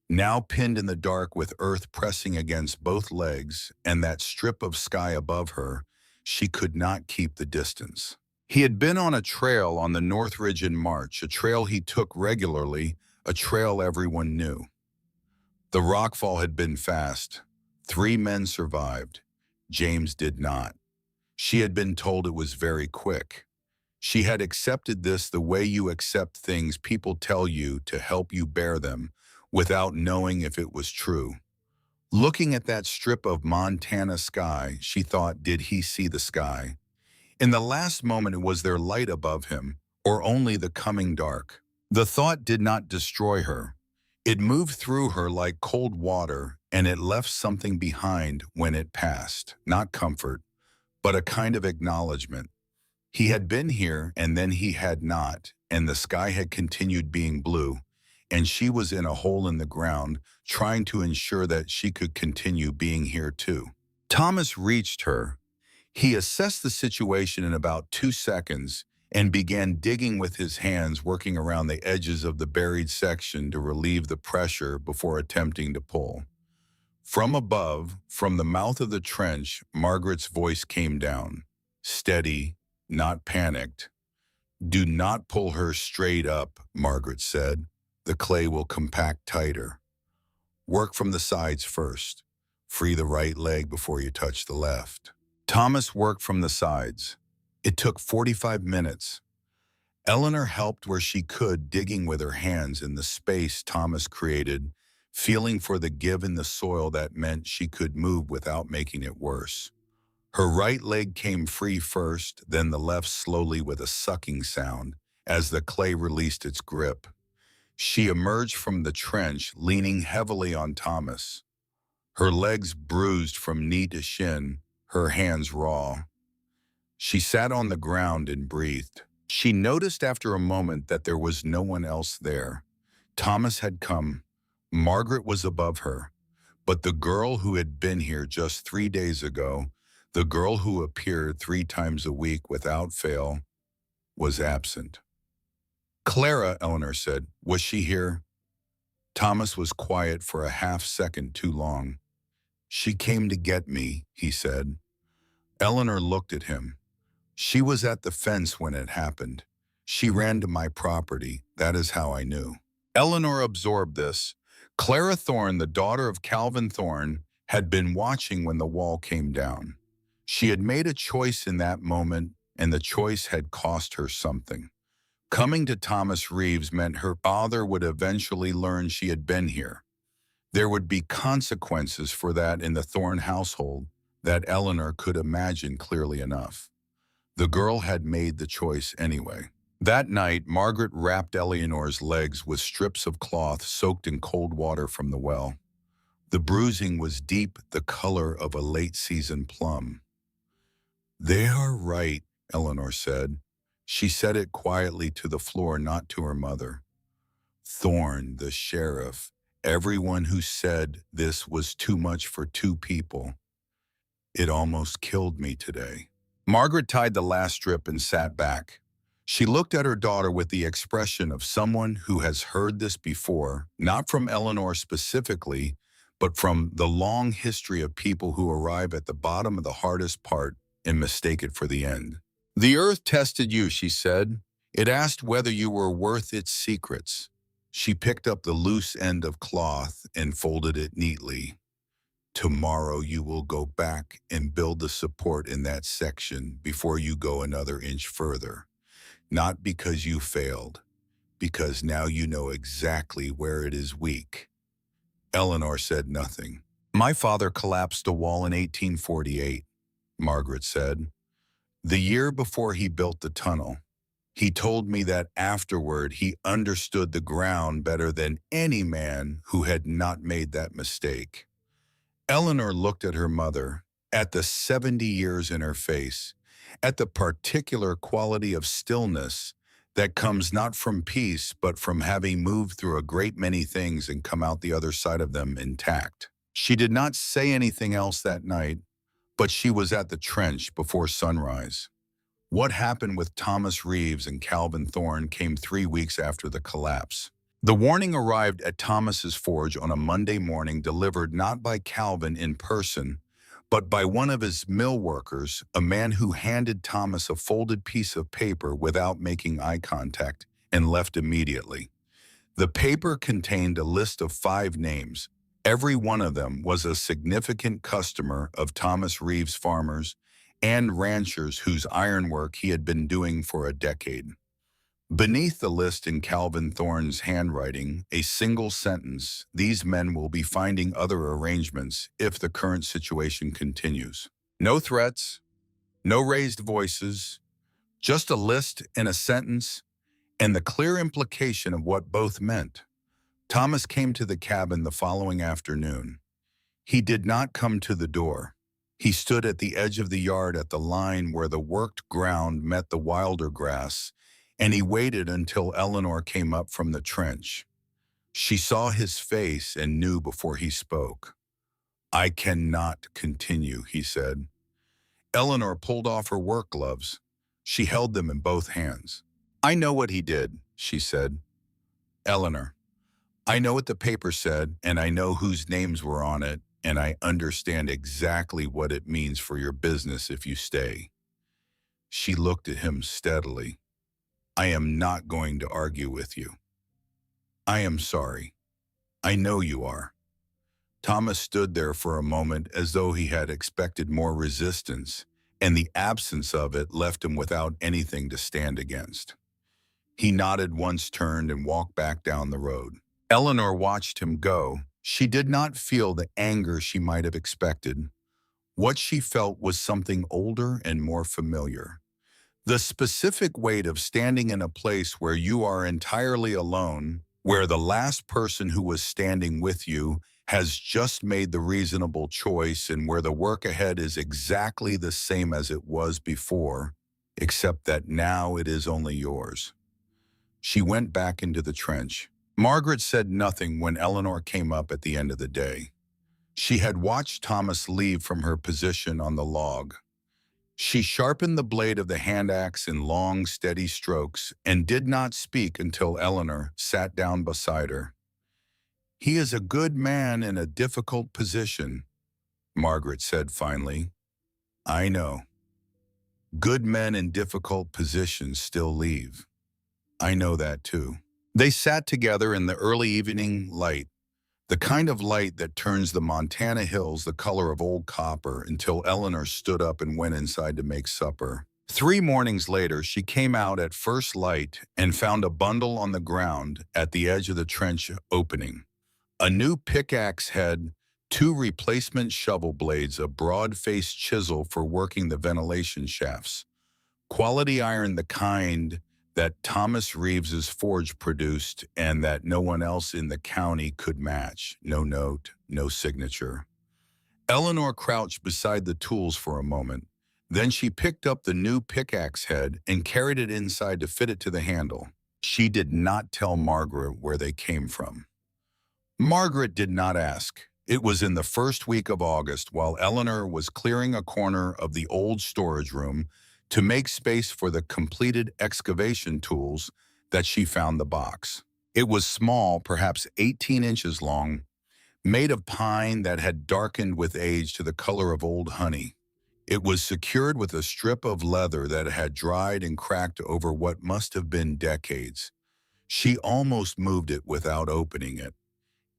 S1: Now pinned in the dark with earth pressing against both legs and that strip of sky above her, she could not keep the distance. He had been on a trail on the North Ridge in March, a trail he took regularly, a trail everyone knew. The rockfall had been fast. 3 men survived. James did not. She had been told it was very quick. She had accepted this the way you accept things people tell you to help you bear them, without knowing if it was true. Looking at that strip of Montana sky, she thought, did he see the sky? In the last moment, was there light above him, or only the coming dark? The thought did not destroy her. It moved through her like cold water, and it left something behind when it passed, not comfort, but a kind of acknowledgement. He had been here, and then he had not, and the sky had continued being blue, and she was in a hole in the ground, trying to ensure that she could continue being here too. Thomas reached her. He assessed the situation in about 2 seconds and began digging with his hands, working around the edges of the buried section to relieve the pressure before attempting to pull. From above, from the mouth of the trench, Margaret's voice came down, steady, not panicked. "Do not pull her straight up," Margaret said. "The clay will compact tighter. Work from the sides first. Free the right leg before you touch the left." Thomas worked from the sides. It took 45 minutes. Eleanor helped where she could, digging with her hands in the space Thomas created, feeling for the give in the soil that meant she could move without making it worse. Her right leg came free first, then the left slowly with a sucking sound as the clay released its grip. She emerged from the trench, leaning heavily on Thomas. Her legs bruised from knee to shin, her hands raw. She sat on the ground and breathed. She noticed after a moment that there was no one else there. Thomas had come. Margaret was above her. But the girl who had been here just 3 days ago, the girl who appeared 3 times a week without fail, was absent. "Clara," Eleanor said. "Was she here?" Thomas was quiet for a half-second too long. "She came to get me," he said. Eleanor looked at him. "She was at the fence when it happened. She ran to my property. That is how I knew." Eleanor absorbed this. Clara Thorne, the daughter of Calvin Thorne, had been watching when the wall came down. She had made a choice in that moment, and the choice had cost her something. Coming to Thomas Reeves meant her father would eventually learn she had been here. There would be consequences for that in the Thorne household that Eleanor could imagine clearly enough. The girl had made the choice anyway. That night, Margaret wrapped Eleanor's legs with strips of cloth soaked in cold water from the well. The bruising was deep, the color of a late-season plum. "They are right," Eleanor said. She said it quietly to the floor, not to her mother. Thorne, the sheriff, everyone who said this was too much for 2 people. It almost killed me today. Margaret tied the last strip and sat back. She looked at her daughter with the expression of someone who has heard this before, not from Eleanor specifically, but from the long history of people who arrive at the bottom of the hardest part and mistake it for the end. The earth tested you, she said. It asked whether you were worth its secrets. She picked up the loose end of cloth and folded it neatly. Tomorrow you will go back and build the support in that section before you go another inch further. Not because you failed, because now you know exactly where it is weak. Eleanor said nothing. My father collapsed a wall in 1848, Margaret said. The year before he built the tunnel. He told me that afterward he understood the ground better than any man who had not made that mistake. Eleanor looked at her mother, at the 70 years in her face, at the particular quality of stillness that comes not from peace but from having moved through a great many things and come out the other side of them intact. She did not say anything else that night, but she was at the trench before sunrise. What happened with Thomas Reeves and Calvin Thorne came 3 weeks after the collapse. The warning arrived at Thomas's forge on a Monday morning, delivered not by Calvin in person, but by one of his mill workers, a man who handed Thomas a folded piece of paper without making eye contact and left immediately. The paper contained a list of 5 names. Every one of them was a significant customer of Thomas Reeves' farmers and ranchers whose ironwork he had been doing for a decade. Beneath the list in Calvin Thorne's handwriting, a single sentence: these men will be finding other arrangements if the current situation continues. No threats, no raised voices, just a list and a sentence, and the clear implication of what both meant. Thomas came to the cabin the following afternoon. He did not come to the door. He stood at the edge of the yard at the line where the worked ground met the wilder grass, and he waited until Eleanor came up from the trench. She saw his face and knew before he spoke. I cannot continue, he said. Eleanor pulled off her work gloves. She held them in both hands. I know what he did, she said. Eleanor, I know what the paper said, and I know whose names were on it, and I understand exactly what it means for your business if you stay. She looked at him steadily. I am not going to argue with you. I am sorry. I know you are. Thomas stood there for a moment as though he had expected more resistance, and the absence of it left him without anything to stand against. He nodded once, turned, and walked back down the road. Eleanor watched him go. She did not feel the anger she might have expected. What she felt was something older and more familiar. The specific weight of standing in a place where you are entirely alone, where the last person who was standing with you has just made the reasonable choice, and where the work ahead is exactly the same as it was before, except that now it is only yours. She went back into the trench. Margaret said nothing when Eleanor came up at the end of the day. She had watched Thomas leave from her position on the log. She sharpened the blade of the hand axe in long, steady strokes and did not speak until Eleanor sat down beside her. He is a good man in a difficult position, Margaret said finally. I know. Good men in difficult positions still leave. I know that too. They sat together in the early evening light, the kind of light that turns the Montana hills the color of old copper, until Eleanor stood up and went inside to make supper. 3 mornings later, she came out at first light and found a bundle on the ground at the edge of the trench opening. A new pickaxe head, 2 replacement shovel blades, a broad-faced chisel for working the ventilation shafts. Quality iron, the kind that Thomas Reeves's forge produced and that no one else in the county could match. No note, no signature. Eleanor crouched beside the tools for a moment. Then she picked up the new pickaxe head and carried it inside to fit it to the handle. She did not tell Margaret where they came from. Margaret did not ask. It was in the first week of August while Eleanor was clearing a corner of the old storage room to make space for the completed excavation tools that she found the box. It was small, perhaps 18 inches long, made of pine that had darkened with age to the color of old honey. It was secured with a strip of leather that had dried and cracked over what must have been decades. She almost moved it without opening it.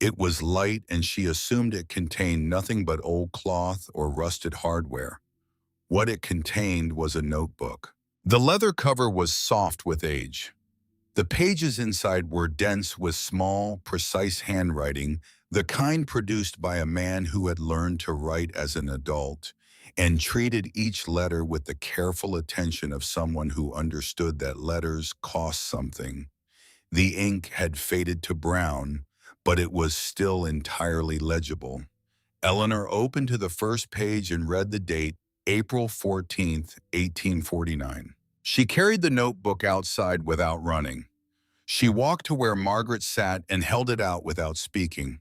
S1: It was light and she assumed it contained nothing but old cloth or rusted hardware. What it contained was a notebook. The leather cover was soft with age. The pages inside were dense with small, precise handwriting, the kind produced by a man who had learned to write as an adult and treated each letter with the careful attention of someone who understood that letters cost something. The ink had faded to brown, but it was still entirely legible. Eleanor opened to the first page and read the date, April 14th, 1849. She carried the notebook outside without running. She walked to where Margaret sat and held it out without speaking.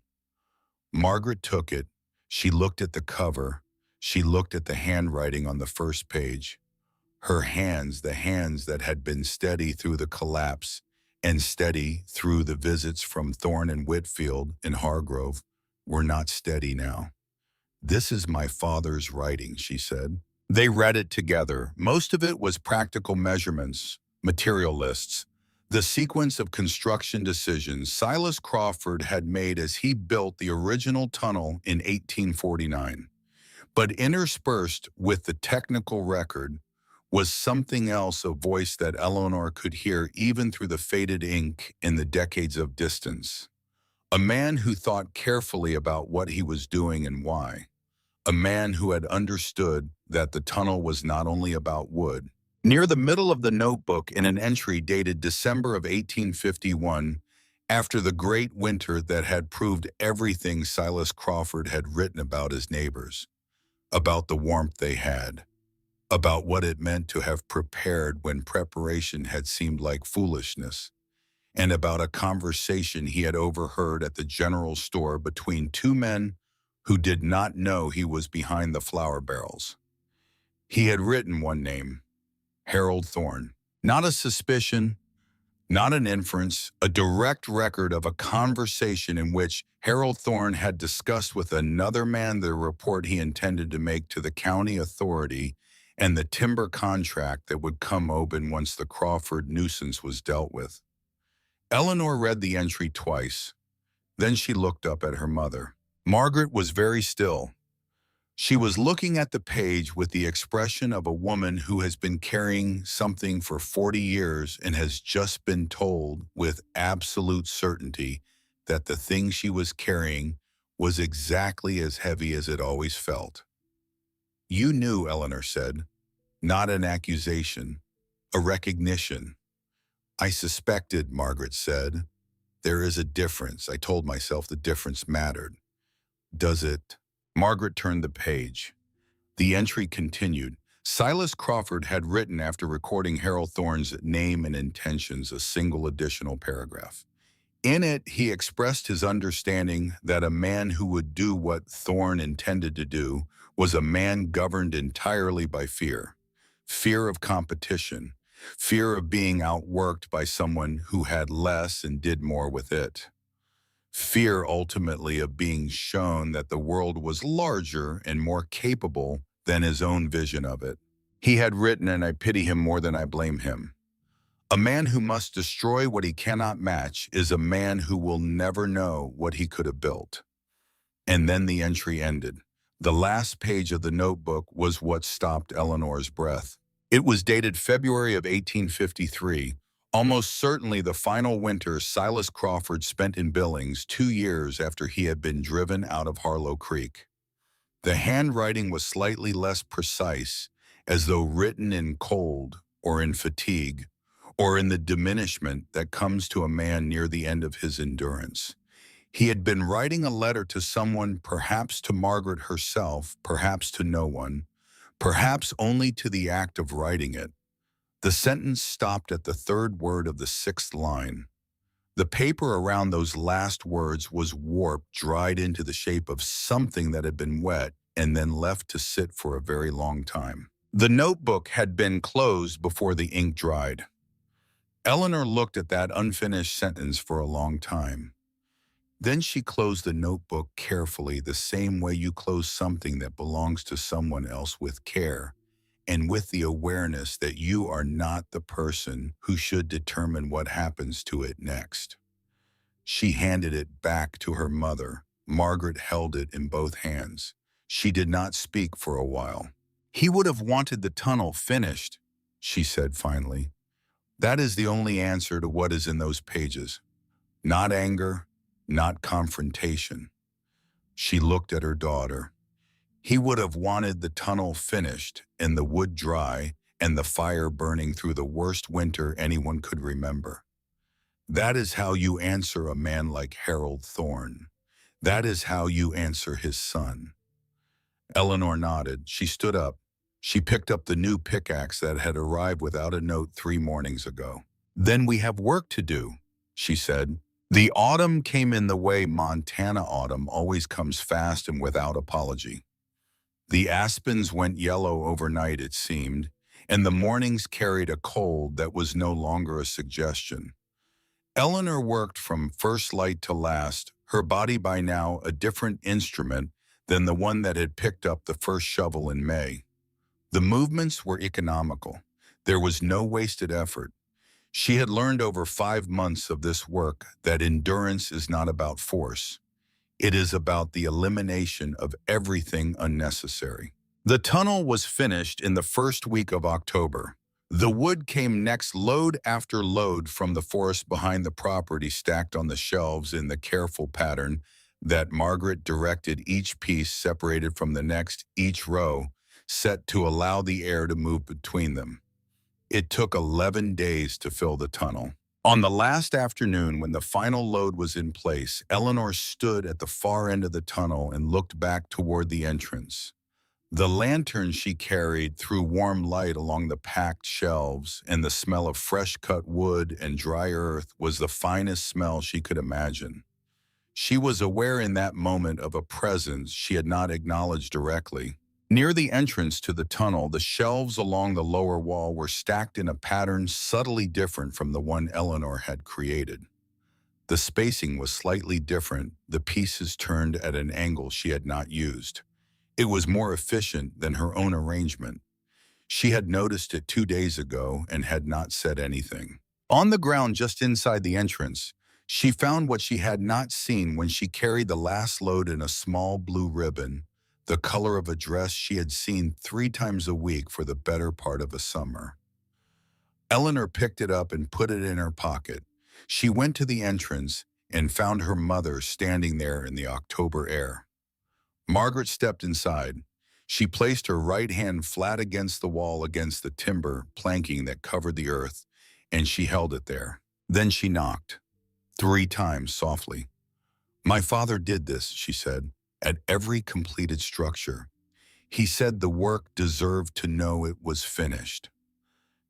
S1: Margaret took it. She looked at the cover. She looked at the handwriting on the first page. Her hands, the hands that had been steady through the collapse and steady through the visits from Thorne and Whitfield and Hargrove, were not steady now. "This is my father's writing," she said. They read it together. Most of it was practical measurements, material lists, the sequence of construction decisions Silas Crawford had made as he built the original tunnel in 1849. But interspersed with the technical record was something else, a voice that Eleanor could hear even through the faded ink in the decades of distance. A man who thought carefully about what he was doing and why. A man who had understood that the tunnel was not only about wood. Near the middle of the notebook, in an entry dated December of 1851, after the great winter that had proved everything Silas Crawford had written about his neighbors, about the warmth they had, about what it meant to have prepared when preparation had seemed like foolishness, and about a conversation he had overheard at the general store between two men who did not know he was behind the flour barrels. He had written one name, Harold Thorne. Not a suspicion, not an inference, a direct record of a conversation in which Harold Thorne had discussed with another man the report he intended to make to the county authority and the timber contract that would come open once the Crawford nuisance was dealt with. Eleanor read the entry twice. Then she looked up at her mother. Margaret was very still. She was looking at the page with the expression of a woman who has been carrying something for 40 years and has just been told with absolute certainty that the thing she was carrying was exactly as heavy as it always felt. "You knew," Eleanor said. "Not an accusation, a recognition." "I suspected," Margaret said. "There is a difference. I told myself the difference mattered." "Does it?" Margaret turned the page. The entry continued. Silas Crawford had written, after recording Harold Thorne's name and intentions, a single additional paragraph. In it, he expressed his understanding that a man who would do what Thorne intended to do was a man governed entirely by fear. Fear of competition. Fear of being outworked by someone who had less and did more with it. Fear, ultimately, of being shown that the world was larger and more capable than his own vision of it. He had written, and I pity him more than I blame him. "A man who must destroy what he cannot match is a man who will never know what he could have built." And then the entry ended. The last page of the notebook was what stopped Eleanor's breath. It was dated February of 1853, almost certainly the final winter Silas Crawford spent in Billings, 2 years after he had been driven out of Harlow Creek. The handwriting was slightly less precise, as though written in cold or in fatigue, or in the diminishment that comes to a man near the end of his endurance. He had been writing a letter to someone, perhaps to Margaret herself, perhaps to no one, perhaps only to the act of writing it. The sentence stopped at the third word of the sixth line. The paper around those last words was warped, dried into the shape of something that had been wet and then left to sit for a very long time. The notebook had been closed before the ink dried. Eleanor looked at that unfinished sentence for a long time. Then she closed the notebook carefully, the same way you close something that belongs to someone else, with care, and with the awareness that you are not the person who should determine what happens to it next. She handed it back to her mother. Margaret held it in both hands. She did not speak for a while. "He would have wanted the tunnel finished," she said finally. "That is the only answer to what is in those pages. Not anger, not confrontation." She looked at her daughter. "He would have wanted the tunnel finished and the wood dry and the fire burning through the worst winter anyone could remember. That is how you answer a man like Harold Thorne. That is how you answer his son." Eleanor nodded. She stood up. She picked up the new pickaxe that had arrived without a note 3 mornings ago. "Then we have work to do," she said. The autumn came in the way Montana autumn always comes, fast and without apology. The aspens went yellow overnight, it seemed, and the mornings carried a cold that was no longer a suggestion. Eleanor worked from first light to last, her body by now a different instrument than the one that had picked up the first shovel in May. The movements were economical. There was no wasted effort. She had learned over 5 months of this work that endurance is not about force. It is about the elimination of everything unnecessary. The tunnel was finished in the first week of October. The wood came next, load after load from the forest behind the property, stacked on the shelves in the careful pattern that Margaret directed, each piece separated from the next, each row set to allow the air to move between them. It took 11 days to fill the tunnel. On the last afternoon, when the final load was in place, Eleanor stood at the far end of the tunnel and looked back toward the entrance. The lantern she carried threw warm light along the packed shelves, and the smell of fresh-cut wood and dry earth was the finest smell she could imagine. She was aware in that moment of a presence she had not acknowledged directly. Near the entrance to the tunnel, the shelves along the lower wall were stacked in a pattern subtly different from the one Eleanor had created. The spacing was slightly different, the pieces turned at an angle she had not used. It was more efficient than her own arrangement. She had noticed it 2 days ago and had not said anything. On the ground just inside the entrance, she found what she had not seen when she carried the last load in a small blue ribbon, the color of a dress she had seen 3 times a week for the better part of a summer. Eleanor picked it up and put it in her pocket. She went to the entrance and found her mother standing there in the October air. Margaret stepped inside. She placed her right hand flat against the wall, against the timber planking that covered the earth, and she held it there. Then she knocked 3 times softly. "My father did this," she said, "at every completed structure. He said the work deserved to know it was finished."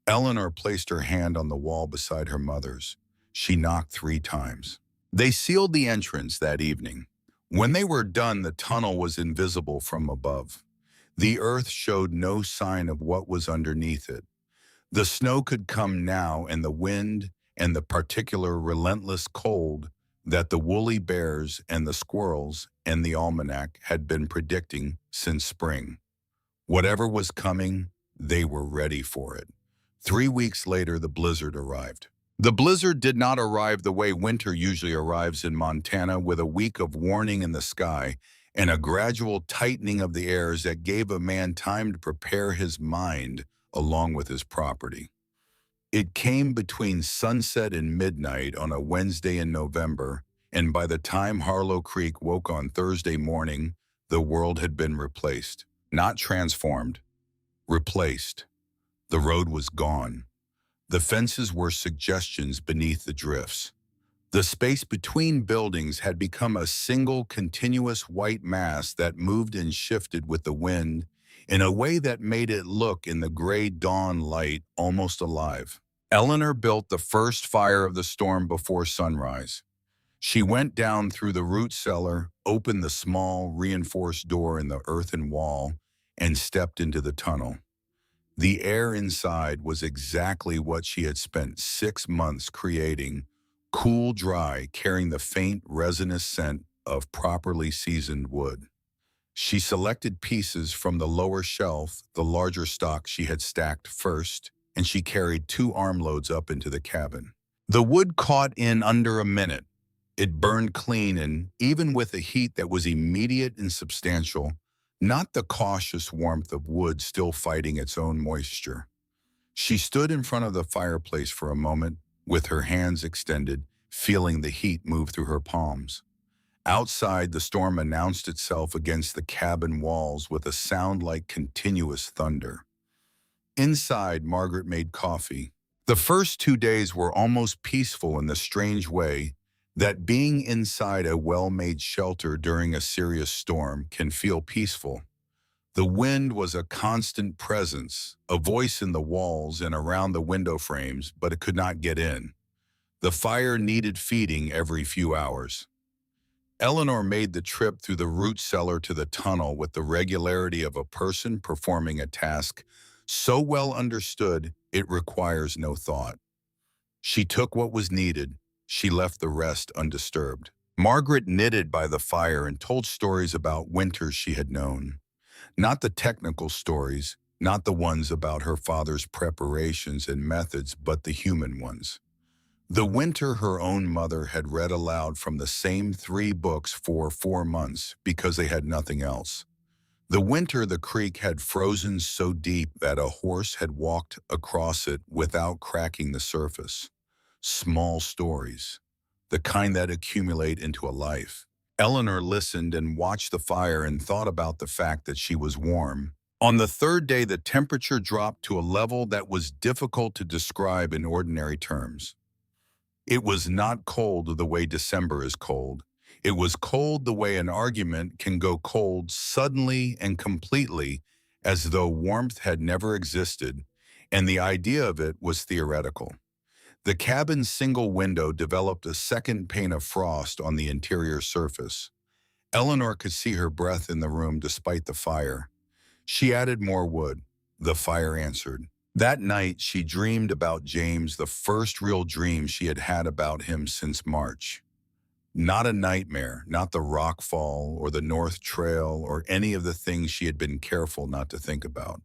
S1: Eleanor placed her hand on the wall beside her mother's. She knocked 3 times. They sealed the entrance that evening. When they were done, the tunnel was invisible from above. The earth showed no sign of what was underneath it. The snow could come now, and the wind, and the particular relentless cold that the woolly bears and the squirrels and the almanac had been predicting since spring. Whatever was coming, they were ready for it. 3 weeks later, the blizzard arrived. The blizzard did not arrive the way winter usually arrives in Montana, with a week of warning in the sky and a gradual tightening of the airs that gave a man time to prepare his mind along with his property. It came between sunset and midnight on a Wednesday in November, and by the time Harlow Creek woke on Thursday morning, the world had been replaced. Not transformed, replaced. The road was gone. The fences were suggestions beneath the drifts. The space between buildings had become a single continuous white mass that moved and shifted with the wind in a way that made it look, in the gray dawn light, almost alive. Eleanor built the first fire of the storm before sunrise. She went down through the root cellar, opened the small, reinforced door in the earthen wall, and stepped into the tunnel. The air inside was exactly what she had spent 6 months creating, cool, dry, carrying the faint, resinous scent of properly seasoned wood. She selected pieces from the lower shelf, the larger stock she had stacked first, and she carried 2 armloads up into the cabin. The wood caught in under a minute. It burned clean, and even with a heat that was immediate and substantial, not the cautious warmth of wood still fighting its own moisture. She stood in front of the fireplace for a moment, with her hands extended, feeling the heat move through her palms. Outside, the storm announced itself against the cabin walls with a sound like continuous thunder. Inside, Margaret made coffee. The first 2 days were almost peaceful in the strange way that being inside a well-made shelter during a serious storm can feel peaceful. The wind was a constant presence, a voice in the walls and around the window frames, but it could not get in. The fire needed feeding every few hours. Eleanor made the trip through the root cellar to the tunnel with the regularity of a person performing a task so well understood it requires no thought. She took what was needed. She left the rest undisturbed. Margaret knitted by the fire and told stories about winters she had known. Not the technical stories, not the ones about her father's preparations and methods, but the human ones. The winter her own mother had read aloud from the same 3 books for 4 months because they had nothing else. The winter the creek had frozen so deep that a horse had walked across it without cracking the surface. Small stories, the kind that accumulate into a life. Eleanor listened and watched the fire and thought about the fact that she was warm. On the 3rd day, the temperature dropped to a level that was difficult to describe in ordinary terms. It was not cold the way December is cold. It was cold the way an argument can go cold suddenly and completely, as though warmth had never existed, and the idea of it was theoretical. The cabin's single window developed a second pane of frost on the interior surface. Eleanor could see her breath in the room despite the fire. She added more wood. The fire answered. That night, she dreamed about James, the first real dream she had had about him since March. Not a nightmare, not the rock fall or the North Trail or any of the things she had been careful not to think about.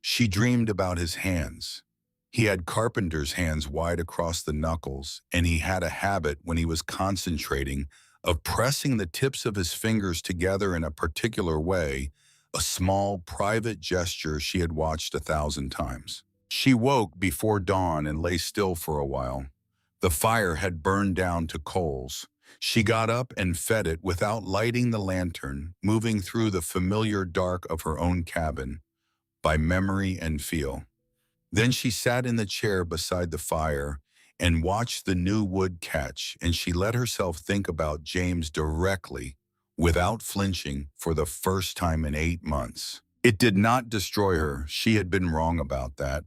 S1: She dreamed about his hands. He had carpenter's hands wide across the knuckles, and he had a habit when he was concentrating of pressing the tips of his fingers together in a particular way, a small, private gesture she had watched 1,000 times. She woke before dawn and lay still for a while. The fire had burned down to coals. She got up and fed it without lighting the lantern, moving through the familiar dark of her own cabin, by memory and feel. Then she sat in the chair beside the fire and watched the new wood catch, and she let herself think about James directly, without flinching, for the first time in 8 months. It did not destroy her. She had been wrong about that.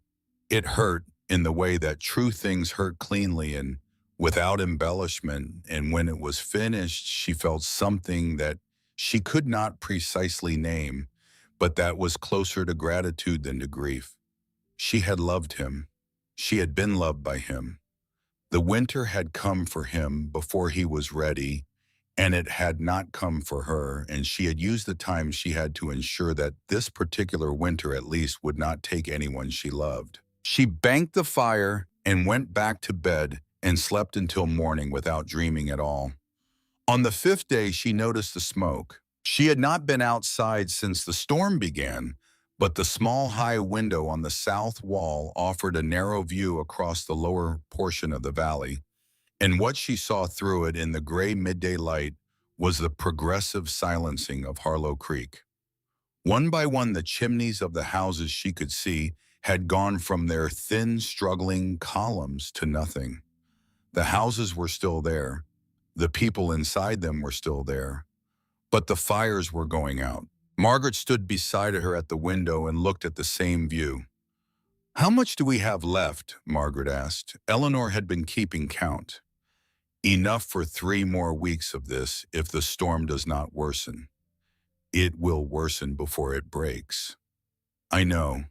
S1: It hurt in the way that true things hurt cleanly and without embellishment, and when it was finished, she felt something that she could not precisely name, but that was closer to gratitude than to grief. She had loved him. She had been loved by him. The winter had come for him before he was ready, and it had not come for her, and she had used the time she had to ensure that this particular winter at least would not take anyone she loved. She banked the fire and went back to bed and slept until morning without dreaming at all. On the 5th day, she noticed the smoke. She had not been outside since the storm began, but the small high window on the south wall offered a narrow view across the lower portion of the valley, and what she saw through it in the gray midday light was the progressive silencing of Harlow Creek. One by one, the chimneys of the houses she could see had gone from their thin, struggling columns to nothing. The houses were still there. The people inside them were still there. But the fires were going out. Margaret stood beside her at the window and looked at the same view. How much do we have left? Margaret asked. Eleanor had been keeping count. Enough for 3 more weeks of this if the storm does not worsen. It will worsen before it breaks. I know.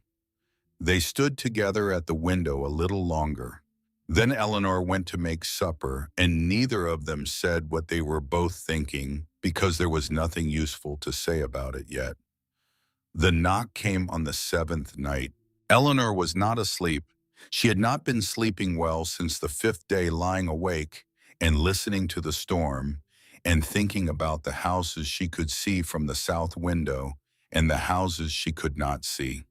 S1: They stood together at the window a little longer. Then Eleanor went to make supper, and neither of them said what they were both thinking because there was nothing useful to say about it yet. The knock came on the 7th night. Eleanor was not asleep. She had not been sleeping well since the 5th day, lying awake and listening to the storm and thinking about the houses she could see from the south window and the houses she could not see.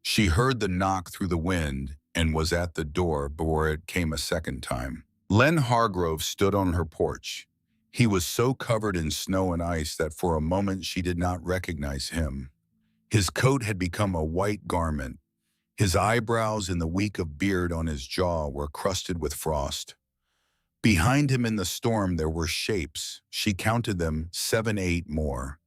S1: She heard the knock through the wind and was at the door before it came a second time. Len Hargrove stood on her porch. He was so covered in snow and ice that for a moment she did not recognize him. His coat had become a white garment. His eyebrows and the week of beard on his jaw were crusted with frost. Behind him in the storm there were shapes. She counted them 7, 8 more.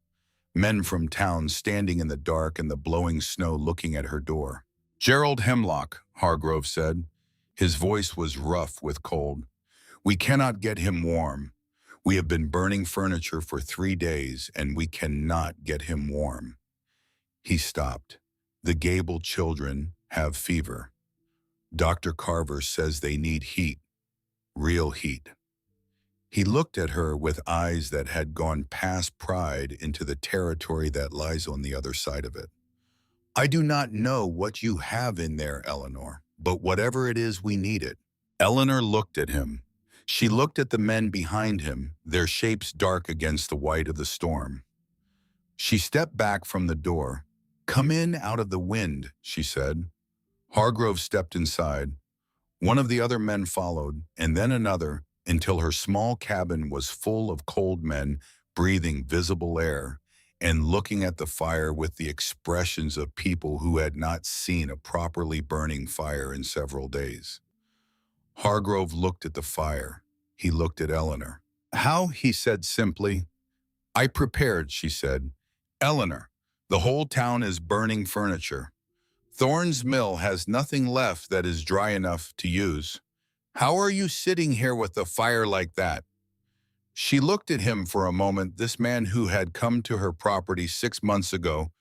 S1: Men from town standing in the dark and the blowing snow looking at her door. "Gerald Hemlock," Hargrove said. His voice was rough with cold. "We cannot get him warm. We have been burning furniture for 3 days, and we cannot get him warm." He stopped. "The Gable children have fever. Dr. Carver says they need heat, real heat." He looked at her with eyes that had gone past pride into the territory that lies on the other side of it. "I do not know what you have in there, Eleanor, but whatever it is, we need it." Eleanor looked at him. She looked at the men behind him, their shapes dark against the white of the storm. She stepped back from the door. "Come in out of the wind," she said. Hargrove stepped inside. One of the other men followed, and then another, until her small cabin was full of cold men breathing visible air and looking at the fire with the expressions of people who had not seen a properly burning fire in several days. Hargrove looked at the fire. He looked at Eleanor. "How?" he said simply. "I prepared," she said. "Eleanor, the whole town is burning furniture. Thorne's mill has nothing left that is dry enough to use. How are you sitting here with a fire like that?" She looked at him for a moment, this man who had come to her property 6 months ago,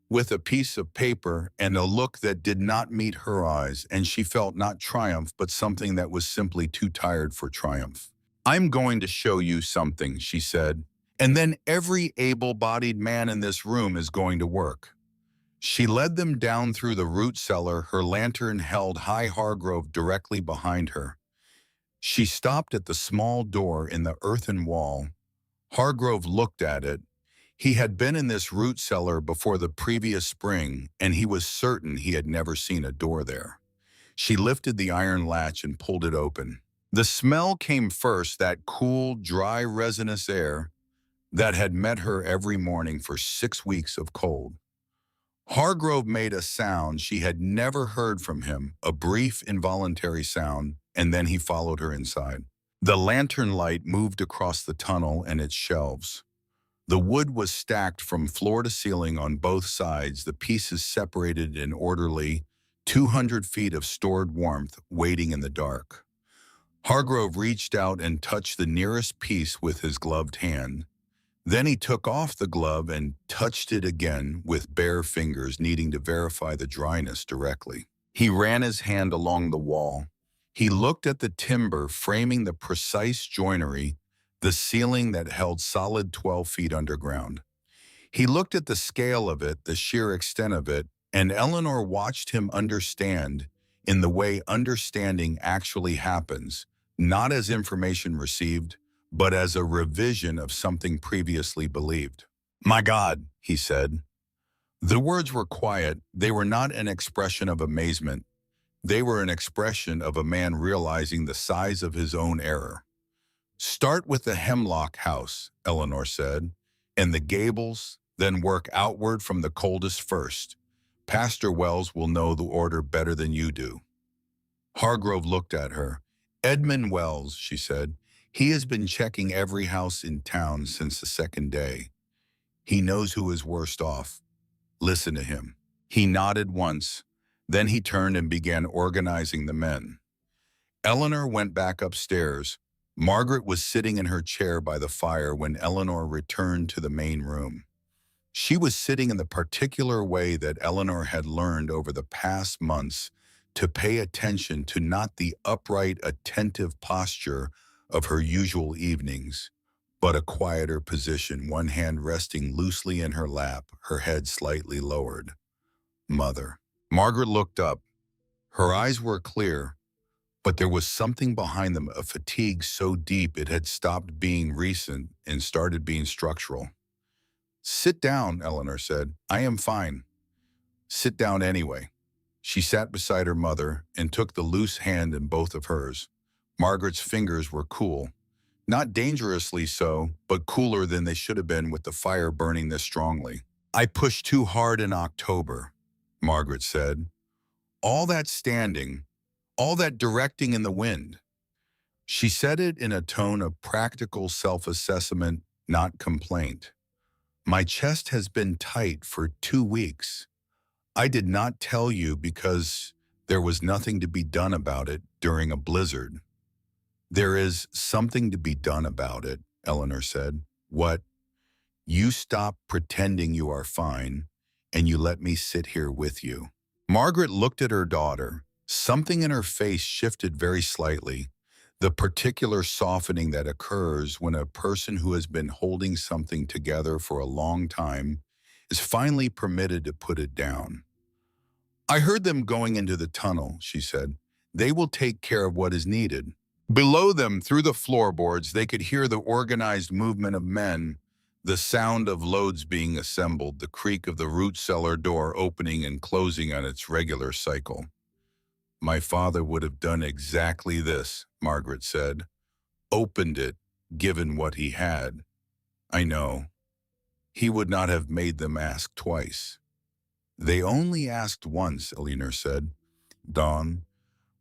S1: with a piece of paper and a look that did not meet her eyes, and she felt not triumph, but something that was simply too tired for triumph. "I'm going to show you something," she said, "and then every able-bodied man in this room is going to work." She led them down through the root cellar, her lantern held high, Hargrove directly behind her. She stopped at the small door in the earthen wall. Hargrove looked at it. He had been in this root cellar before the previous spring, and he was certain he had never seen a door there. She lifted the iron latch and pulled it open. The smell came first, that cool, dry, resinous air that had met her every morning for 6 weeks of cold. Hargrove made a sound she had never heard from him, a brief, involuntary sound, and then he followed her inside. The lantern light moved across the tunnel and its shelves. The wood was stacked from floor to ceiling on both sides, the pieces separated in orderly, 200 feet of stored warmth waiting in the dark. Hargrove reached out and touched the nearest piece with his gloved hand. Then he took off the glove and touched it again with bare fingers, needing to verify the dryness directly. He ran his hand along the wall. He looked at the timber framing the precise joinery, the ceiling that held solid 12 feet underground. He looked at the scale of it, the sheer extent of it, and Eleanor watched him understand in the way understanding actually happens, not as information received, but as a revision of something previously believed. "My God," he said. The words were quiet. They were not an expression of amazement. They were an expression of a man realizing the size of his own error. "Start with the Hemlock house," Eleanor said, "and the gables, then work outward from the coldest first. Pastor Wells will know the order better than you do." Hargrove looked at her. "Edmund Wells," she said. "He has been checking every house in town since the 2nd day. He knows who is worst off. Listen to him." He nodded once. Then he turned and began organizing the men. Eleanor went back upstairs. Margaret was sitting in her chair by the fire when Eleanor returned to the main room. She was sitting in the particular way that Eleanor had learned over the past months to pay attention to, not the upright, attentive posture of her usual evenings, but a quieter position, one hand resting loosely in her lap, her head slightly lowered. Mother. Margaret looked up. Her eyes were clear, but there was something behind them, a fatigue so deep it had stopped being recent and started being structural. Sit down, Eleanor said. I am fine. Sit down anyway. She sat beside her mother and took the loose hand in both of hers. Margaret's fingers were cool. Not dangerously so, but cooler than they should have been with the fire burning this strongly. I pushed too hard in October, Margaret said. All that standing, all that directing in the wind. She said it in a tone of practical self-assessment, not complaint. My chest has been tight for 2 weeks. I did not tell you because there was nothing to be done about it during a blizzard. There is something to be done about it, Eleanor said. What? You stop pretending you are fine, and you let me sit here with you. Margaret looked at her daughter. Something in her face shifted very slightly, the particular softening that occurs when a person who has been holding something together for a long time is finally permitted to put it down. I heard them going into the tunnel, she said. They will take care of what is needed. Below them, through the floorboards, they could hear the organized movement of men, the sound of loads being assembled, the creak of the root cellar door opening and closing on its regular cycle. My father would have done exactly this, Margaret said. Opened it, given what he had. I know. He would not have made them ask twice. They only asked once, Eleanor said. Dawn,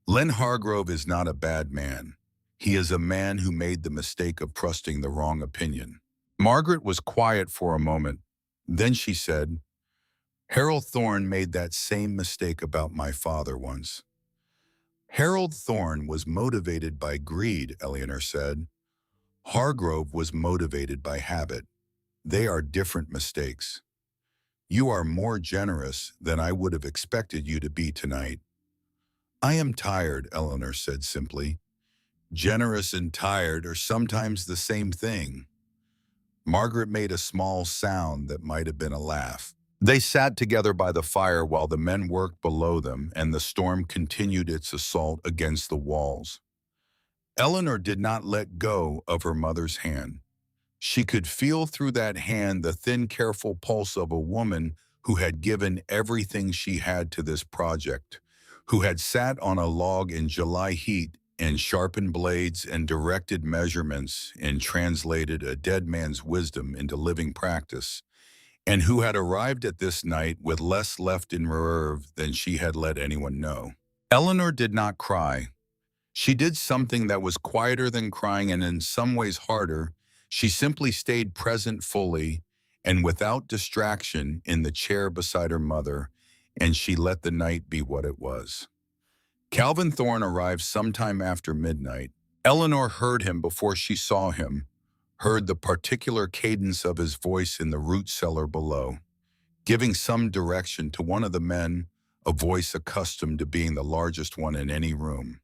S1: Len Hargrove is not a bad man. He is a man who made the mistake of trusting the wrong opinion. Margaret was quiet for a moment. Then she said, Harold Thorne made that same mistake about my father once. Harold Thorne was motivated by greed, Eleanor said. Hargrove was motivated by habit. They are different mistakes. You are more generous than I would have expected you to be tonight. I am tired, Eleanor said simply. Generous and tired are sometimes the same thing. Margaret made a small sound that might have been a laugh. They sat together by the fire while the men worked below them and the storm continued its assault against the walls. Eleanor did not let go of her mother's hand. She could feel through that hand the thin, careful pulse of a woman who had given everything she had to this project, who had sat on a log in July heat and sharpened blades and directed measurements and translated a dead man's wisdom into living practice, and who had arrived at this night with less left in reserve than she had let anyone know. Eleanor did not cry. She did something that was quieter than crying and in some ways harder. She simply stayed present fully and without distraction in the chair beside her mother, and she let the night be what it was. Calvin Thorne arrived sometime after midnight. Eleanor heard him before she saw him, heard the particular cadence of his voice in the root cellar below, giving some direction to one of the men, a voice accustomed to being the largest one in any room.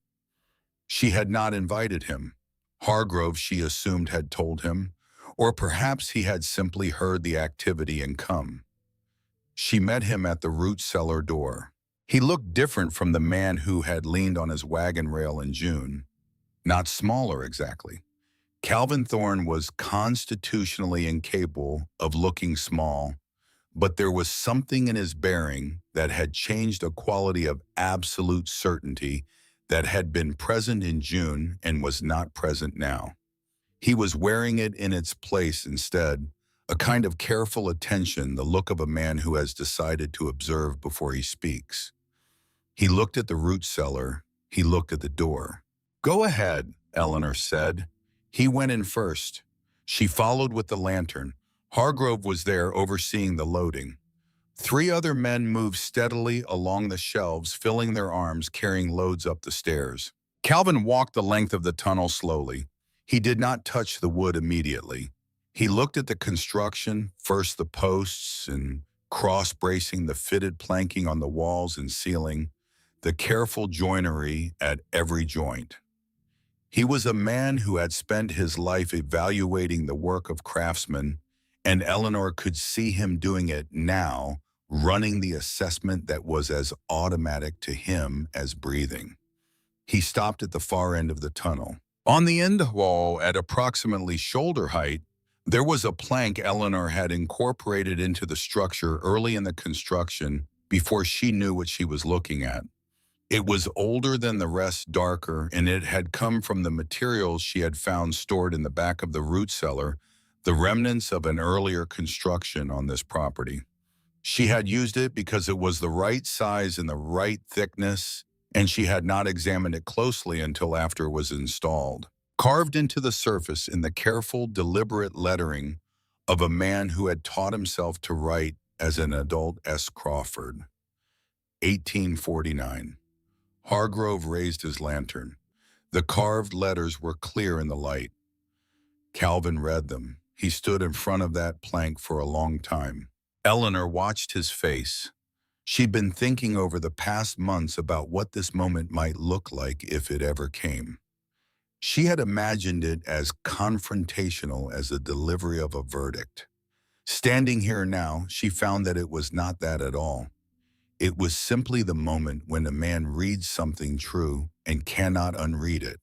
S1: She had not invited him. Hargrove, she assumed, had told him, or perhaps he had simply heard the activity and come. She met him at the root cellar door. He looked different from the man who had leaned on his wagon rail in June. Not smaller, exactly. Calvin Thorne was constitutionally incapable of looking small, but there was something in his bearing that had changed a quality of absolute certainty that had been present in June and was not present now. He was wearing it in its place instead, a kind of careful attention, the look of a man who has decided to observe before he speaks. He looked at the root cellar. He looked at the door. Go ahead, Eleanor said. He went in first. She followed with the lantern. Hargrove was there overseeing the loading. 3 other men moved steadily along the shelves, filling their arms, carrying loads up the stairs. Calvin walked the length of the tunnel slowly. He did not touch the wood immediately. He looked at the construction, first the posts and cross-bracing the fitted planking on the walls and ceiling, the careful joinery at every joint. He was a man who had spent his life evaluating the work of craftsmen, and Eleanor could see him doing it now, running the assessment that was as automatic to him as breathing. He stopped at the far end of the tunnel. On the end wall, at approximately shoulder height, there was a plank Eleanor had incorporated into the structure early in the construction before she knew what she was looking at. It was older than the rest, darker, and it had come from the materials she had found stored in the back of the root cellar, the remnants of an earlier construction on this property. She had used it because it was the right size and the right thickness, and she had not examined it closely until after it was installed. Carved into the surface in the careful, deliberate lettering of a man who had taught himself to write as an adult, S. Crawford. 1849. Hargrove raised his lantern. The carved letters were clear in the light. Calvin read them. He stood in front of that plank for a long time. Eleanor watched his face. She'd been thinking over the past months about what this moment might look like if it ever came. She had imagined it as confrontational as the delivery of a verdict. Standing here now, she found that it was not that at all. It was simply the moment when a man reads something true and cannot unread it.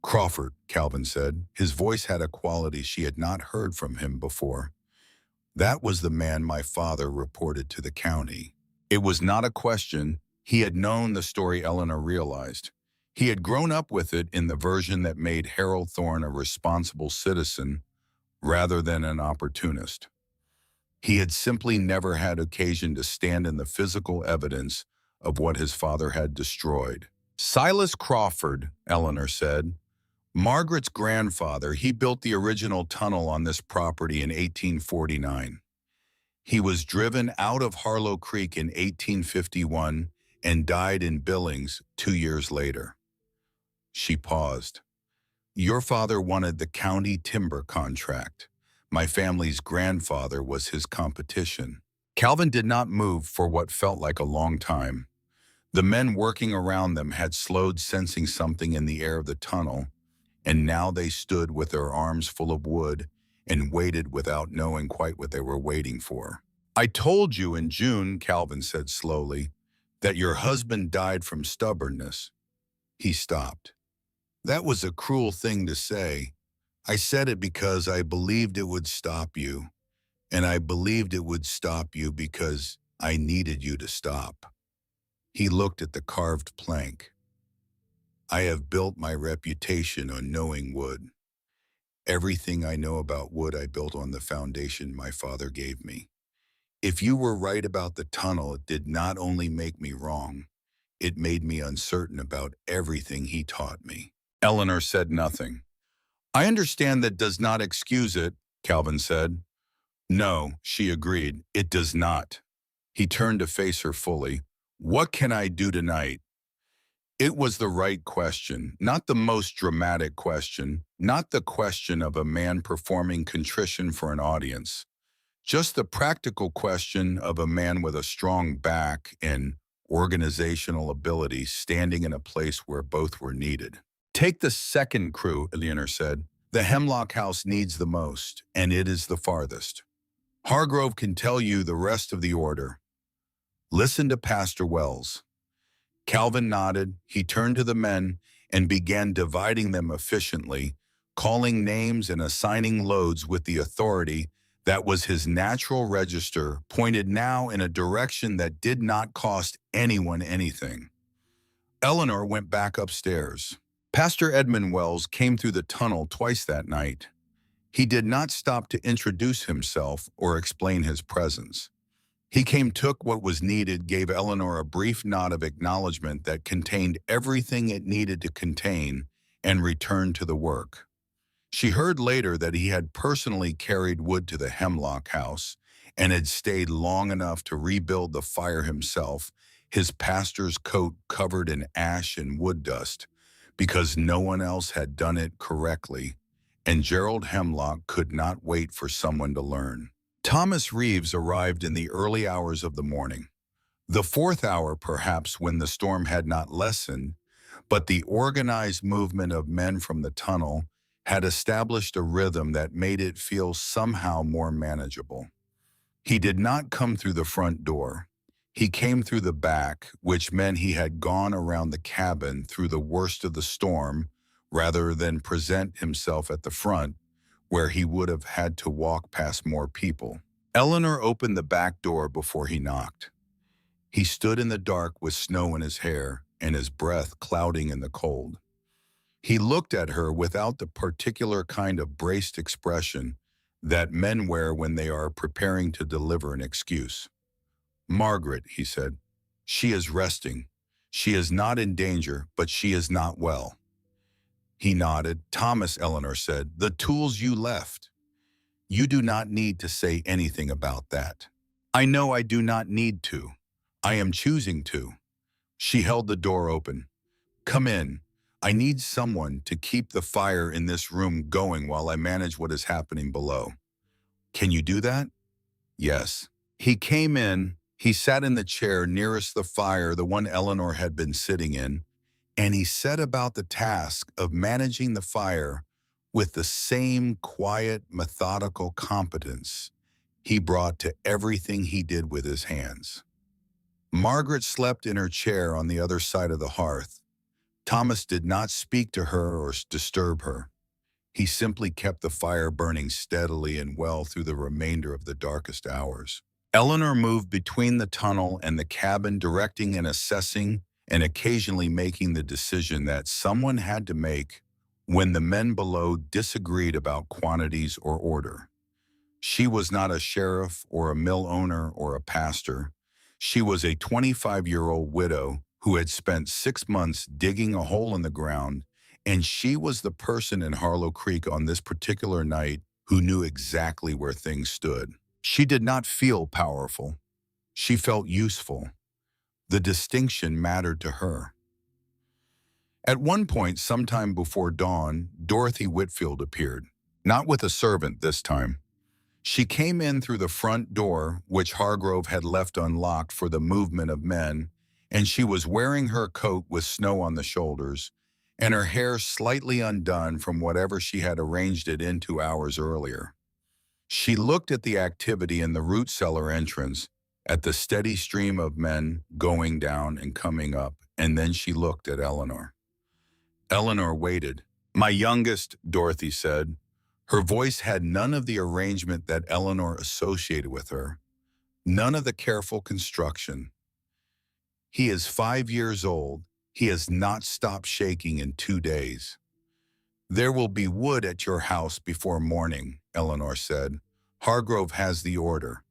S1: Crawford, Calvin said. His voice had a quality she had not heard from him before. That was the man my father reported to the county. It was not a question. He had known the story, Eleanor realized. He had grown up with it in the version that made Harold Thorne a responsible citizen rather than an opportunist. He had simply never had occasion to stand in the physical evidence of what his father had destroyed. Silas Crawford, Eleanor said. Margaret's grandfather, he built the original tunnel on this property in 1849. He was driven out of Harlow Creek in 1851 and died in Billings 2 years later. She paused. Your father wanted the county timber contract. My family's grandfather was his competition. Calvin did not move for what felt like a long time. The men working around them had slowed, sensing something in the air of the tunnel, and now they stood with their arms full of wood and waited without knowing quite what they were waiting for. I told you in June, Calvin said slowly, that your husband died from stubbornness. He stopped. That was a cruel thing to say. I said it because I believed it would stop you, and I believed it would stop you because I needed you to stop. He looked at the carved plank. I have built my reputation on knowing wood. Everything I know about wood I built on the foundation my father gave me. If you were right about the tunnel, it did not only make me wrong, it made me uncertain about everything he taught me. Eleanor said nothing. I understand that does not excuse it, Calvin said. No, she agreed, it does not. He turned to face her fully. What can I do tonight? It was the right question, not the most dramatic question, not the question of a man performing contrition for an audience. Just the practical question of a man with a strong back and organizational ability standing in a place where both were needed. Take the second crew, Eleanor said. The Hemlock House needs the most, and it is the farthest. Hargrove can tell you the rest of the order. Listen to Pastor Wells. Calvin nodded. He turned to the men and began dividing them efficiently, calling names and assigning loads with the authority that was his natural register, pointed now in a direction that did not cost anyone anything. Eleanor went back upstairs. Pastor Edmund Wells came through the tunnel twice that night. He did not stop to introduce himself or explain his presence. He came, took what was needed, gave Eleanor a brief nod of acknowledgement that contained everything it needed to contain, and returned to the work. She heard later that he had personally carried wood to the Hemlock House, and had stayed long enough to rebuild the fire himself, his pastor's coat covered in ash and wood dust, because no one else had done it correctly, and Gerald Hemlock could not wait for someone to learn. Thomas Reeves arrived in the early hours of the morning, the fourth hour perhaps when the storm had not lessened, but the organized movement of men from the tunnel had established a rhythm that made it feel somehow more manageable. He did not come through the front door. He came through the back, which meant he had gone around the cabin through the worst of the storm rather than present himself at the front, where he would have had to walk past more people. Eleanor opened the back door before he knocked. He stood in the dark with snow in his hair and his breath clouding in the cold. He looked at her without the particular kind of braced expression that men wear when they are preparing to deliver an excuse. "Margaret," he said, "she is resting. She is not in danger, but she is not well." He nodded. "Thomas," Eleanor said, "the tools you left. You do not need to say anything about that." "I know I do not need to. I am choosing to." She held the door open. "Come in. I need someone to keep the fire in this room going while I manage what is happening below. Can you do that?" "Yes." He came in. He sat in the chair nearest the fire, the one Eleanor had been sitting in, and he set about the task of managing the fire with the same quiet, methodical competence he brought to everything he did with his hands. Margaret slept in her chair on the other side of the hearth. Thomas did not speak to her or disturb her. He simply kept the fire burning steadily and well through the remainder of the darkest hours. Eleanor moved between the tunnel and the cabin, directing and assessing and occasionally making the decision that someone had to make when the men below disagreed about quantities or order. She was not a sheriff or a mill owner or a pastor. She was a 25-year-old widow who had spent 6 months digging a hole in the ground, and she was the person in Harlow Creek on this particular night who knew exactly where things stood. She did not feel powerful. She felt useful. The distinction mattered to her. At one point, sometime before dawn, Dorothy Whitfield appeared, not with a servant this time. She came in through the front door, which Hargrove had left unlocked for the movement of men, and she was wearing her coat with snow on the shoulders, and her hair slightly undone from whatever she had arranged it into hours earlier. She looked at the activity in the root cellar entrance, at the steady stream of men going down and coming up, and then she looked at Eleanor. Eleanor waited. "My youngest," Dorothy said. Her voice had none of the arrangement that Eleanor associated with her, none of the careful construction. "He is 5 years old. He has not stopped shaking in 2 days. There will be wood at your house before morning," Eleanor said. "Hargrove has the order."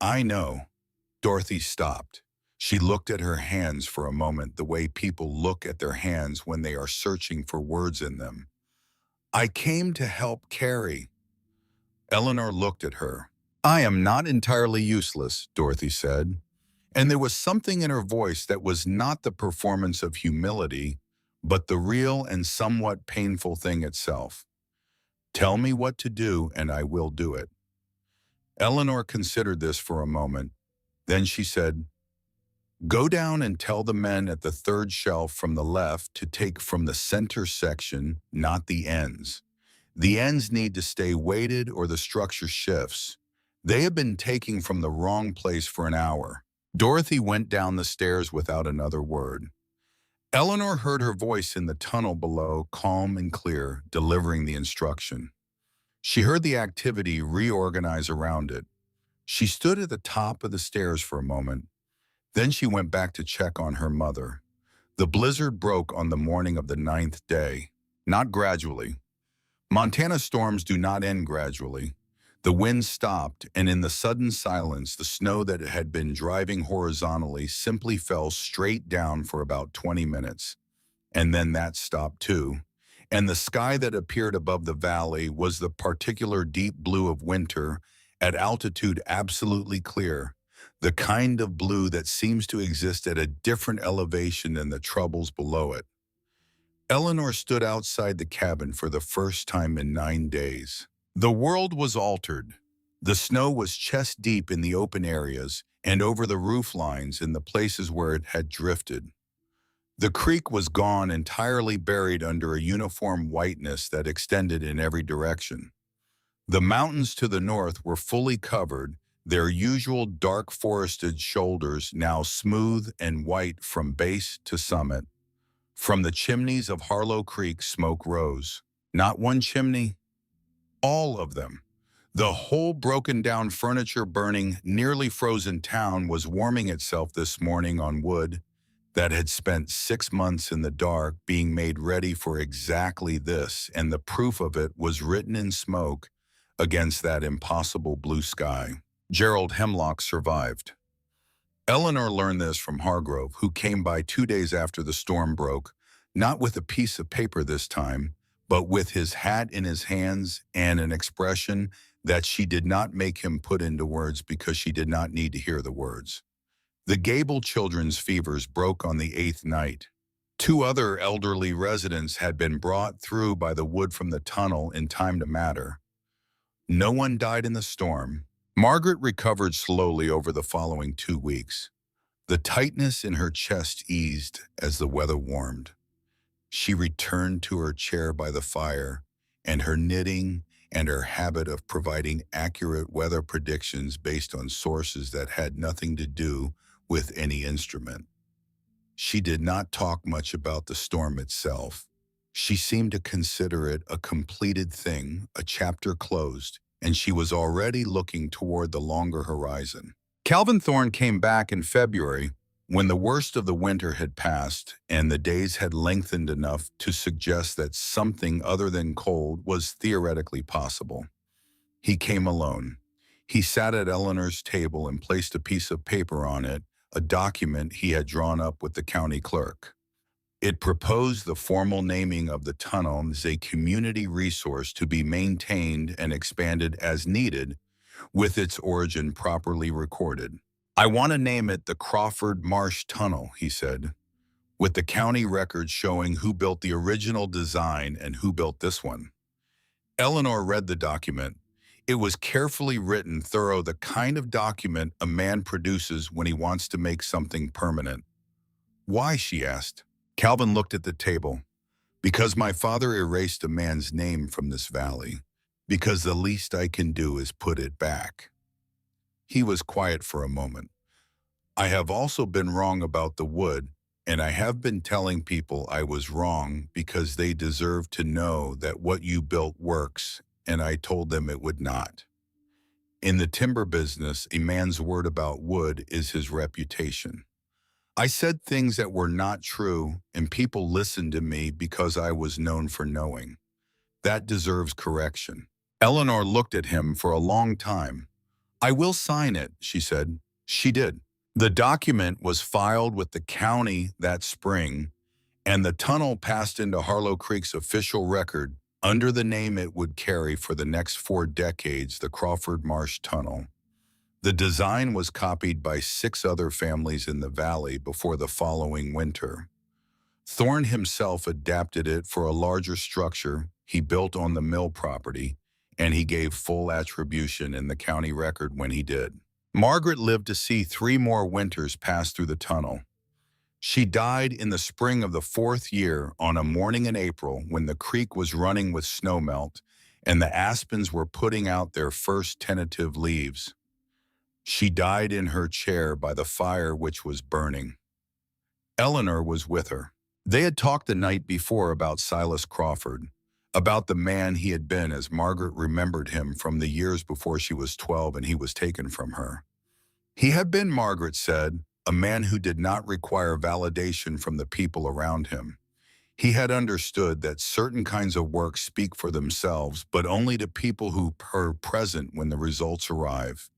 S1: "I know." Dorothy stopped. She looked at her hands for a moment the way people look at their hands when they are searching for words in them. "I came to help carry." Eleanor looked at her. "I am not entirely useless," Dorothy said, and there was something in her voice that was not the performance of humility, but the real and somewhat painful thing itself. "Tell me what to do, and I will do it." Eleanor considered this for a moment. Then she said, "Go down and tell the men at the third shelf from the left to take from the center section, not the ends. The ends need to stay weighted or the structure shifts. They have been taking from the wrong place for an hour." Dorothy went down the stairs without another word. Eleanor heard her voice in the tunnel below, calm and clear, delivering the instruction. She heard the activity reorganize around it. She stood at the top of the stairs for a moment. Then she went back to check on her mother. The blizzard broke on the morning of the 9th day, not gradually. Montana storms do not end gradually. The wind stopped, and in the sudden silence, the snow that had been driving horizontally simply fell straight down for about 20 minutes. And then that stopped too. And the sky that appeared above the valley was the particular deep blue of winter, at altitude absolutely clear, the kind of blue that seems to exist at a different elevation than the troubles below it. Eleanor stood outside the cabin for the first time in 9 days. The world was altered. The snow was chest-deep in the open areas and over the roof lines in the places where it had drifted. The creek was gone, entirely buried under a uniform whiteness that extended in every direction. The mountains to the north were fully covered, their usual dark forested shoulders now smooth and white from base to summit. From the chimneys of Harlow Creek, smoke rose. Not one chimney, all of them. The whole broken-down furniture burning, nearly frozen town was warming itself this morning on wood that had spent 6 months in the dark being made ready for exactly this, and the proof of it was written in smoke against that impossible blue sky. Gerald Hemlock survived. Eleanor learned this from Hargrove, who came by 2 days after the storm broke, not with a piece of paper this time, but with his hat in his hands and an expression that she did not make him put into words because she did not need to hear the words. The Gable children's fevers broke on the 8th night. 2 other elderly residents had been brought through by the wood from the tunnel in time to matter. No one died in the storm. Margaret recovered slowly over the following 2 weeks. The tightness in her chest eased as the weather warmed. She returned to her chair by the fire, and her knitting and her habit of providing accurate weather predictions based on sources that had nothing to do with any instrument. She did not talk much about the storm itself. She seemed to consider it a completed thing, a chapter closed, and she was already looking toward the longer horizon. Calvin Thorne came back in February, when the worst of the winter had passed and the days had lengthened enough to suggest that something other than cold was theoretically possible. He came alone. He sat at Eleanor's table and placed a piece of paper on it, a document he had drawn up with the county clerk. It proposed the formal naming of the tunnel as a community resource to be maintained and expanded as needed, with its origin properly recorded. "I want to name it the Crawford Marsh Tunnel," he said, "with the county records showing who built the original design and who built this one." Eleanor read the document. It was carefully written, thorough, the kind of document a man produces when he wants to make something permanent. "Why?" she asked. Calvin looked at the table. "Because my father erased a man's name from this valley. Because the least I can do is put it back." He was quiet for a moment. "I have also been wrong about the wood, and I have been telling people I was wrong because they deserve to know that what you built works, and I told them it would not. In the timber business, a man's word about wood is his reputation. I said things that were not true, and people listened to me because I was known for knowing. That deserves correction." Eleanor looked at him for a long time. "I will sign it," she said. She did. The document was filed with the county that spring, and the tunnel passed into Harlow Creek's official record under the name it would carry for the next 4 decades, the Crawford Marsh Tunnel. The design was copied by 6 other families in the valley before the following winter. Thorne himself adapted it for a larger structure he built on the mill property, and he gave full attribution in the county record when he did. Margaret lived to see 3 more winters pass through the tunnel. She died in the spring of the 4th year on a morning in April when the creek was running with snowmelt and the aspens were putting out their first tentative leaves. She died in her chair by the fire which was burning. Eleanor was with her. They had talked the night before about Silas Crawford, about the man he had been as Margaret remembered him from the years before she was 12 and he was taken from her. He had been, Margaret said, a man who did not require validation from the people around him. He had understood that certain kinds of work speak for themselves, but only to people who are present when the results arrive,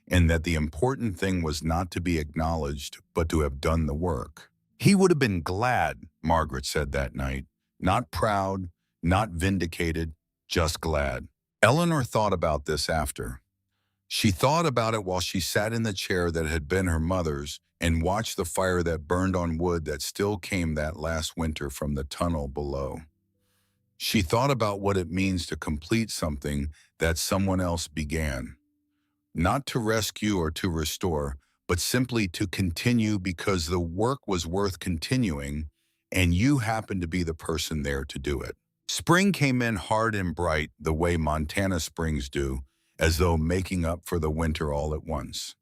S1: and that the important thing was not to be acknowledged, but to have done the work. He would have been glad, Margaret said that night, not proud, not vindicated, just glad. Eleanor thought about this after. She thought about it while she sat in the chair that had been her mother's and watched the fire that burned on wood that still came that last winter from the tunnel below. She thought about what it means to complete something that someone else began, not to rescue or to restore, but simply to continue because the work was worth continuing and you happened to be the person there to do it. Spring came in hard and bright the way Montana springs do, as though making up for the winter all at once.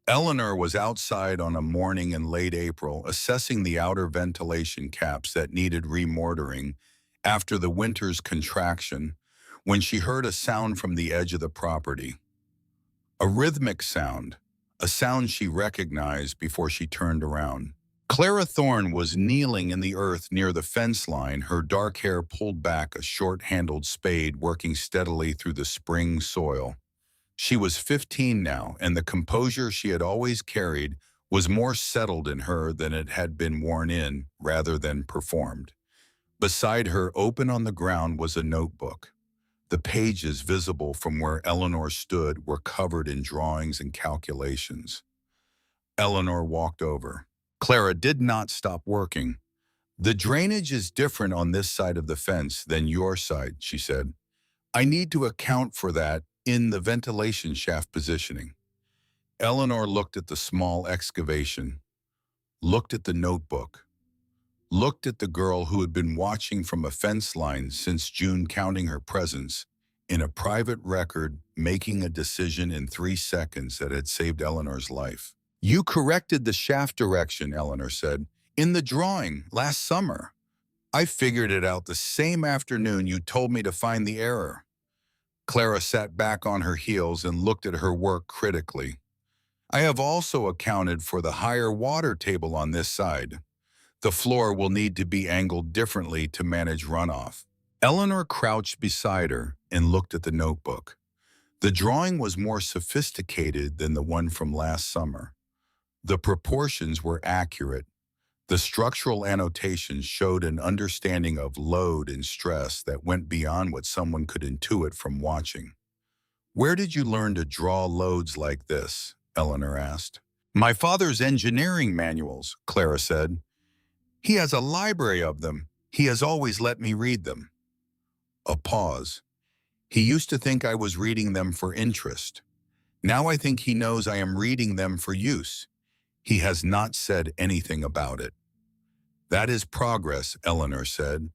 S1: Eleanor was outside on a morning in late April, assessing the outer ventilation caps that needed remortaring after the winter's contraction, when she heard a sound from the edge of the property. A rhythmic sound, a sound she recognized before she turned around. Clara Thorne was kneeling in the earth near the fence line, her dark hair pulled back, a short-handled spade working steadily through the spring soil. She was 15 now, and the composure she had always carried was more settled in her than it had been worn in, rather than performed. Beside her, open on the ground, was a notebook. The pages visible from where Eleanor stood were covered in drawings and calculations. Eleanor walked over. Clara did not stop working. "The drainage is different on this side of the fence than your side," she said. "I need to account for that in the ventilation shaft positioning." Eleanor looked at the small excavation, looked at the notebook, looked at the girl who had been watching from a fence line since June, counting her presence in a private record, making a decision in 3 seconds that had saved Eleanor's life. "You corrected the shaft direction," Eleanor said, "in the drawing last summer. I figured it out the same afternoon you told me to find the error." Clara sat back on her heels and looked at her work critically. "I have also accounted for the higher water table on this side. The floor will need to be angled differently to manage runoff." Eleanor crouched beside her and looked at the notebook. The drawing was more sophisticated than the one from last summer. The proportions were accurate. The structural annotations showed an understanding of load and stress that went beyond what someone could intuit from watching. "Where did you learn to draw loads like this?" Eleanor asked. "My father's engineering manuals," Clara said. "He has a library of them. He has always let me read them." A pause. "He used to think I was reading them for interest. Now I think he knows I am reading them for use. He has not said anything about it." "That is progress," Eleanor said.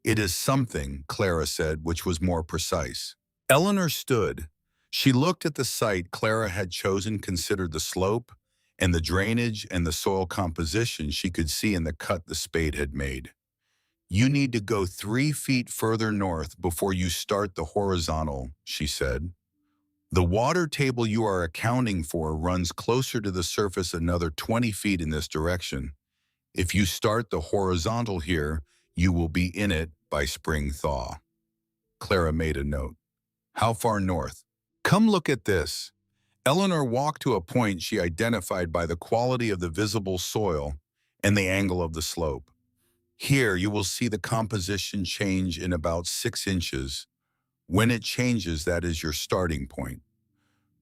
S1: "It is something," Clara said, which was more precise. Eleanor stood. She looked at the site Clara had chosen, considered the slope and the drainage and the soil composition she could see in the cut the spade had made. "You need to go 3 feet further north before you start the horizontal," she said. "The water table you are accounting for runs closer to the surface another 20 feet in this direction. If you start the horizontal here, you will be in it by spring thaw." Clara made a note. "How far north?" "Come look at this." Eleanor walked to a point she identified by the quality of the visible soil and the angle of the slope. "Here you will see the composition change in about 6 inches. When it changes, that is your starting point."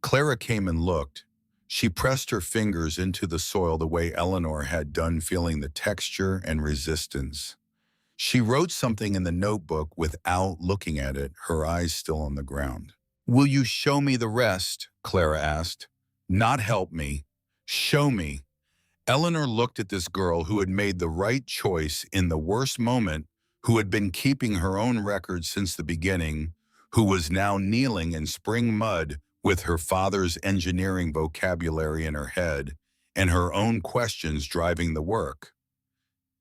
S1: Clara came and looked. She pressed her fingers into the soil the way Eleanor had done, feeling the texture and resistance. She wrote something in the notebook without looking at it, her eyes still on the ground. "Will you show me the rest?" Clara asked. "Not help me. Show me." Eleanor looked at this girl who had made the right choice in the worst moment, who had been keeping her own record since the beginning, who was now kneeling in spring mud with her father's engineering vocabulary in her head and her own questions driving the work.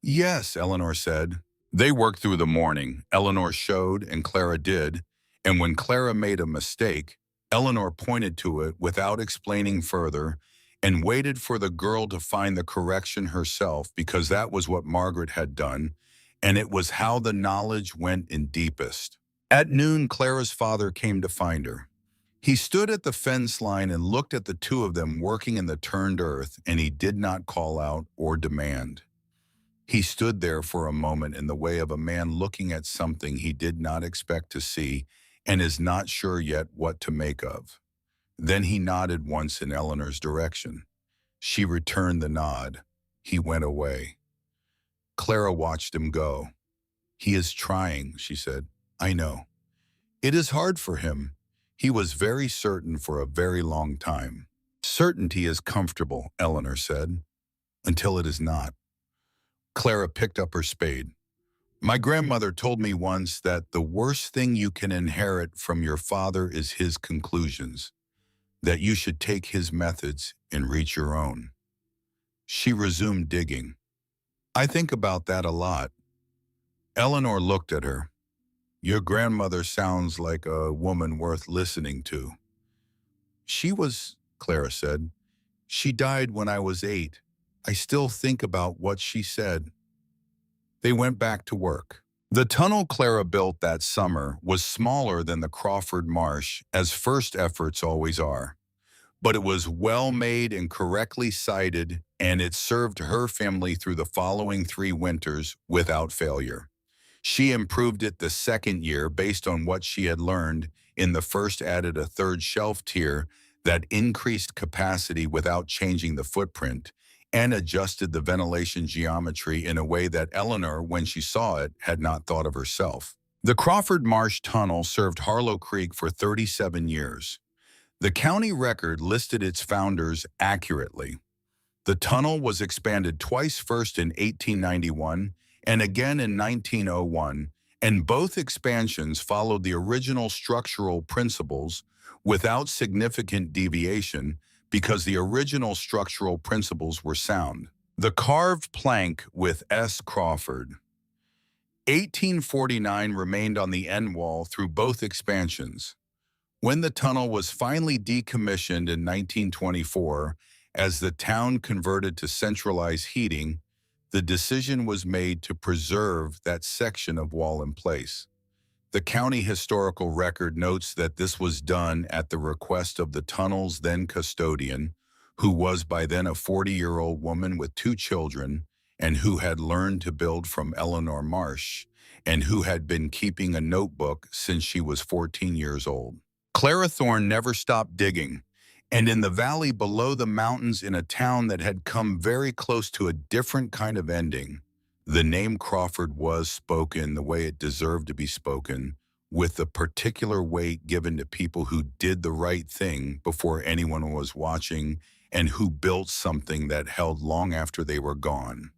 S1: "Yes," Eleanor said. They worked through the morning. Eleanor showed and Clara did, and when Clara made a mistake, Eleanor pointed to it without explaining further and waited for the girl to find the correction herself, because that was what Margaret had done, and it was how the knowledge went in deepest. At noon, Clara's father came to find her. He stood at the fence line and looked at the two of them working in the turned earth, and he did not call out or demand. He stood there for a moment in the way of a man looking at something he did not expect to see and is not sure yet what to make of. Then he nodded once in Eleanor's direction. She returned the nod. He went away. Clara watched him go. "He is trying," she said. "I know. It is hard for him. He was very certain for a very long time." "Certainty is comfortable," Eleanor said, "until it is not." Clara picked up her spade. "My grandmother told me once that the worst thing you can inherit from your father is his conclusions, that you should take his methods and reach your own." She resumed digging. "I think about that a lot." Eleanor looked at her. "Your grandmother sounds like a woman worth listening to." "She was," Clara said. "She died when I was 8. I still think about what she said." They went back to work. The tunnel Clara built that summer was smaller than the Crawford Marsh, as first efforts always are. But it was well made and correctly sited, and it served her family through the following 3 winters without failure. She improved it the second year based on what she had learned. In the first, added a third shelf tier that increased capacity without changing the footprint, and adjusted the ventilation geometry in a way that Eleanor, when she saw it, had not thought of herself. The Crawford Marsh Tunnel served Harlow Creek for 37 years. The county record listed its founders accurately. The tunnel was expanded twice, first in 1891 and again in 1901, and both expansions followed the original structural principles without significant deviation because the original structural principles were sound. The carved plank with S. Crawford. 1849 remained on the end wall through both expansions. When the tunnel was finally decommissioned in 1924, as the town converted to centralized heating, the decision was made to preserve that section of wall in place. The county historical record notes that this was done at the request of the tunnel's then custodian, who was by then a 40-year-old woman with 2 children, and who had learned to build from Eleanor Marsh, and who had been keeping a notebook since she was 14 years old. Clara Thorne never stopped digging, and in the valley below the mountains, in a town that had come very close to a different kind of ending, the name Crawford was spoken the way it deserved to be spoken, with the particular weight given to people who did the right thing before anyone was watching and who built something that held long after they were gone.